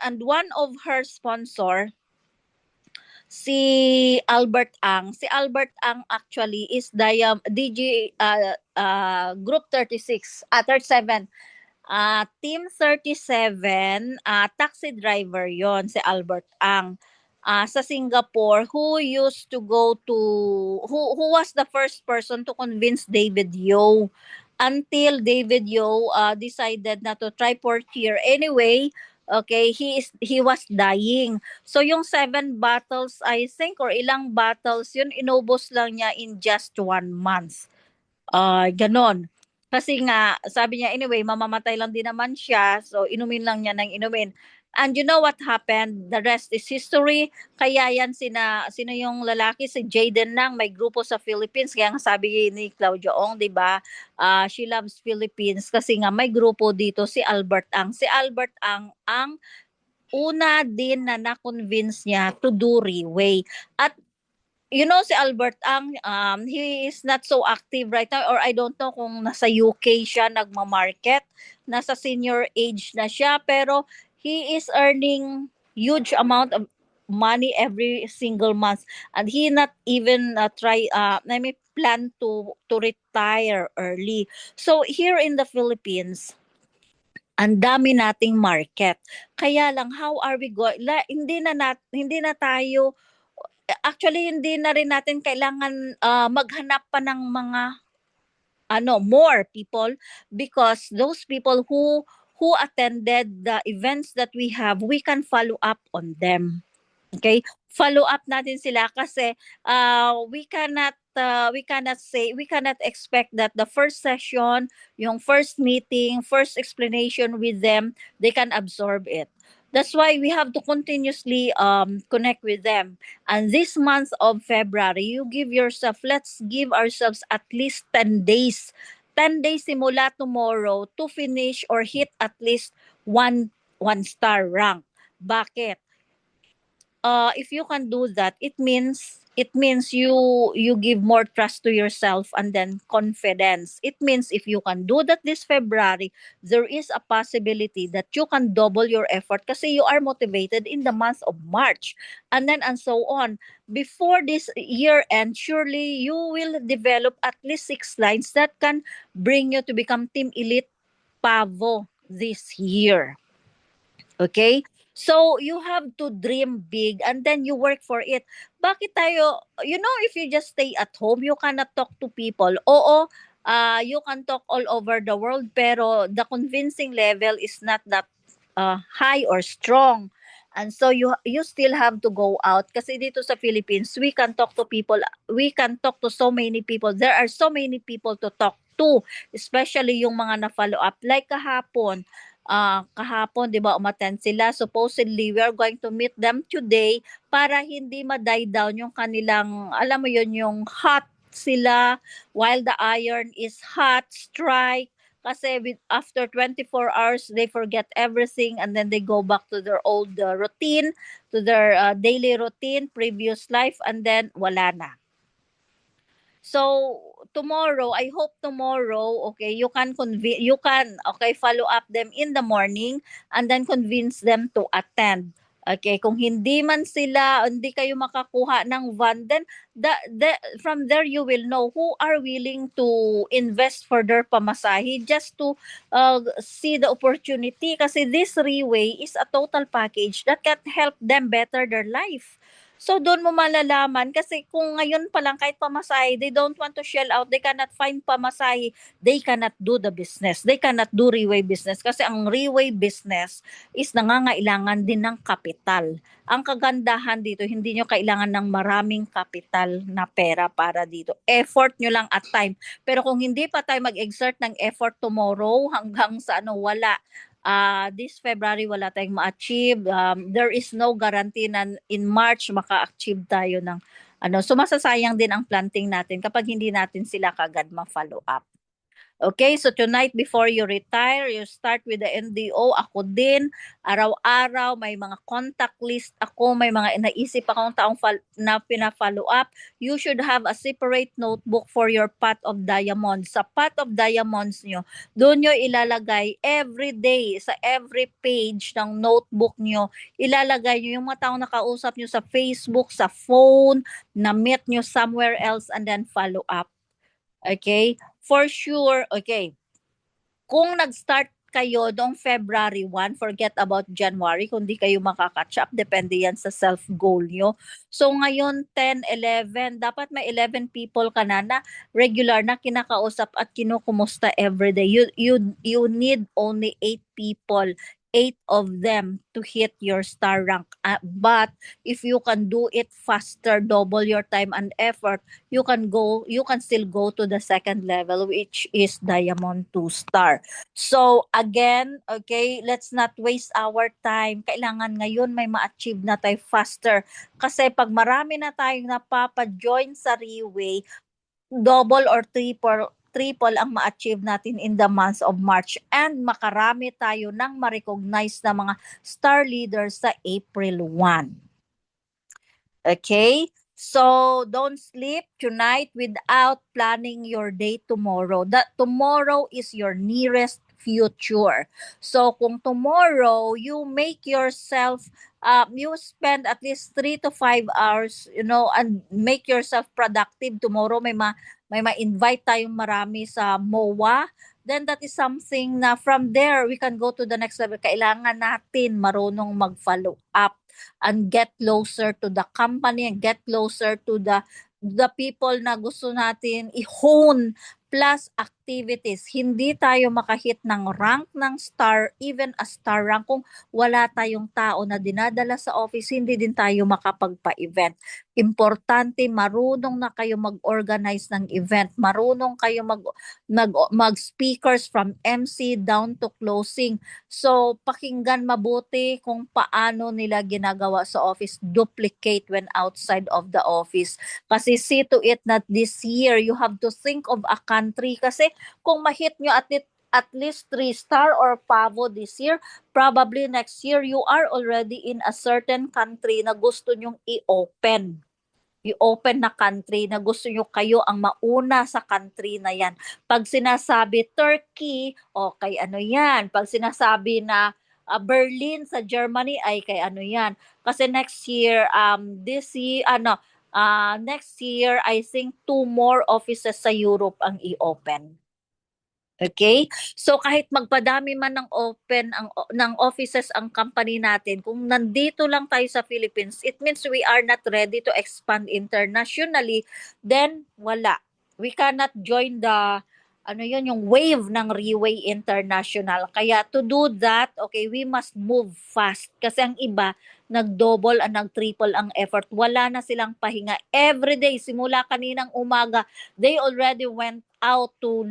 [SPEAKER 5] and one of her sponsor, si Albert Ang. Si Albert Ang actually is DG Group 36, 37. Team 37, taxi driver yon si Albert Ang. Sa Singapore, who used to go to, who was the first person to convince David Yo, until David Yo decided na to try for cheer. Anyway, okay, he was dying. So yung 7 bottles, I think, or ilang bottles yun, inubos lang niya in just 1 month. Ganon. Kasi nga, sabi niya, anyway, mamamatay lang din naman siya. So, inumin lang niya ng inumin. And you know what happened? The rest is history. Kaya yan, sino yung lalaki? Si Jaden Nang, may grupo sa Philippines. Kaya nga sabi ni Claudia Ong, di ba? She loves Philippines kasi nga may grupo dito, si Albert Ang. Si Albert ang una din na na-convince niya to do Reway. At you know, si Albert Ang, he is not so active right now, or I don't know kung nasa UK siya nagma-market, nasa senior age na siya, pero he is earning huge amount of money every single month, and he not even plan to retire early. So here in the Philippines, Ang dami nating market. Kaya lang, how are we going? Hindi na tayo, actually, hindi na rin natin kailangan maghanap pa ng mga more people, because those people who attended the events that we have, we can follow up on them. Okay? Follow up natin sila kasi we cannot expect that the first session, yung first meeting, first explanation with them, they can absorb it. That's why we have to continuously connect with them. And this month of February, let's give ourselves at least 10 days. 10 days simula tomorrow to finish or hit at least one star rank. Bakit? If you can do that, it means you give more trust to yourself and then confidence. It means if you can do that this February, there is a possibility that you can double your effort kasi you are motivated in the month of March, and then and so on. Before this year end, surely you will develop at least 6 lines that can bring you to become Team Elite Pavo this year. Okay? So, you have to dream big and then you work for it. Bakit tayo, if you just stay at home, you cannot talk to people. Oo, you can talk all over the world, pero the convincing level is not that high or strong. And so, you still have to go out. Kasi dito sa Philippines, we can talk to people. We can talk to so many people. There are so many people to talk to. Especially yung mga na-follow up. Like kahapon, 'di ba, umattend sila. Supposedly we are going to meet them today para hindi ma-die down yung kanilang, alam mo yun, yung hot sila while the iron is hot, strike. Kasi after 24 hours, they forget everything and then they go back to their old routine, to their daily routine, previous life, and then wala na. So tomorrow, I hope tomorrow, okay, you can follow up them in the morning and then convince them to attend. Okay, kung hindi man sila, hindi kayo makakuha ng van, then from there you will know who are willing to invest for their pamasahe just to see the opportunity, kasi this Reway is a total package that can help them better their life. So doon mo malalaman, kasi kung ngayon pa lang kahit pamasahe, they don't want to shell out, they cannot find pamasahe, they cannot do the business, they cannot do Reway business, kasi ang Reway business is nangangailangan din ng kapital. Ang kagandahan dito, hindi nyo kailangan ng maraming kapital na pera para dito. Effort nyo lang at time. Pero kung hindi pa tayo mag-exert ng effort tomorrow hanggang sa wala, this February wala tayong ma-achieve. There is no guarantee na in March maka-achieve tayo ng so masasayang din ang planting natin kapag hindi natin sila kagad ma-follow up. Okay, so tonight before you retire, you start with the NDO. Ako din, araw-araw may mga contact list ako, may mga naisip akong taong na pina-follow up. You should have a separate notebook for your pot of diamonds. Sa pot of diamonds nyo, doon nyo ilalagay every day, sa every page ng notebook nyo, ilalagay nyo yung mga taong nakausap nyo sa Facebook, sa phone, na meet nyo somewhere else, and then follow up. Okay? For sure, okay. Kung nag-start kayo noong February 1, forget about January, kung di kayo makakatch up, depende yan sa self-goal nyo. So ngayon, 10, 11, dapat may 11 people ka na regular na kinakausap at kinukumusta everyday. You need only 8 people. 8 of them to hit your star rank. But if you can do it faster, double your time and effort, you can still go to the second level, which is Diamond 2 star. So again, okay, let's not waste our time. Kailangan ngayon may ma-achieve na tayo faster. Kasi pag marami na tayong napapa-join sa Reway, double or triple ang ma-achieve natin in the month of March, and makarami tayo ng ma-recognize na mga star leaders sa April 1. Okay? So, don't sleep tonight without planning your day tomorrow. That tomorrow is your nearest future. So, kung tomorrow you make yourself, you spend at least 3 to 5 hours, and make yourself productive. Tomorrow may ma-invite tayong marami sa MOA, then that is something na from there we can go to the next level. Kailangan natin marunong mag-follow up and get closer to the company and get closer to the people na gusto natin i-hone plus activities. Hindi tayo makahit ng rank ng star, even a star rank kung wala tayong tao na dinadala sa office, hindi din tayo makapagpa-event. Importante, marunong na kayo mag-organize ng event, marunong kayo mag-speakers from MC down to closing. So, pakinggan mabuti kung paano nila ginagawa sa office, duplicate when outside of the office. Kasi see to it that this year, you have to think of a country. Kasi kung ma-hit nyo at least 3-star or Pavo this year, probably next year, you are already in a certain country na gusto nyong i-open. I-open na country na gusto nyo kayo ang mauna sa country na yan. Pag sinasabi Turkey, okay, ano yan? Pag sinasabi na Berlin sa Germany, ay kay ano yan? Kasi next year, next year, I think 2 more offices sa Europe ang i-open. Okay? So kahit magpadami man ng ng offices ang company natin, kung nandito lang tayo sa Philippines, it means we are not ready to expand internationally, then wala. We cannot join the yung wave ng Reway International. Kaya to do that, okay, we must move fast. Kasi ang iba, nag-double and nag-triple ang effort. Wala na silang pahinga. Every day, simula kaninang umaga, they already went out to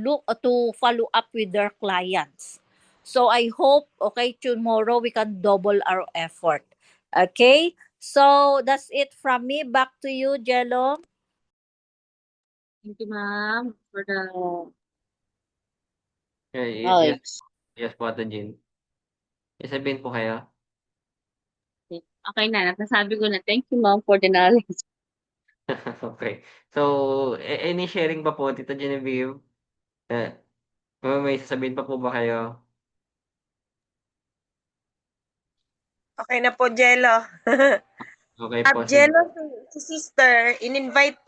[SPEAKER 5] follow up with their clients. So I hope, okay, tomorrow we can double our effort. Okay? So that's it from me. Back to you, Jello.
[SPEAKER 3] Thank you, ma'am, for the
[SPEAKER 1] Yes,
[SPEAKER 3] knowledge.
[SPEAKER 1] yes po, Ate Jean. Isabihin po kayo.
[SPEAKER 3] Okay na, nasabi ko na, thank you, ma'am, for the knowledge.
[SPEAKER 1] Okay. So, any sharing pa po, Tita Genevieve? Eh, may sasabihin pa po ba kayo?
[SPEAKER 4] Okay na po, Jello.
[SPEAKER 1] Okay
[SPEAKER 4] At
[SPEAKER 1] po, sige.
[SPEAKER 4] Jello, si sister, in-invite ko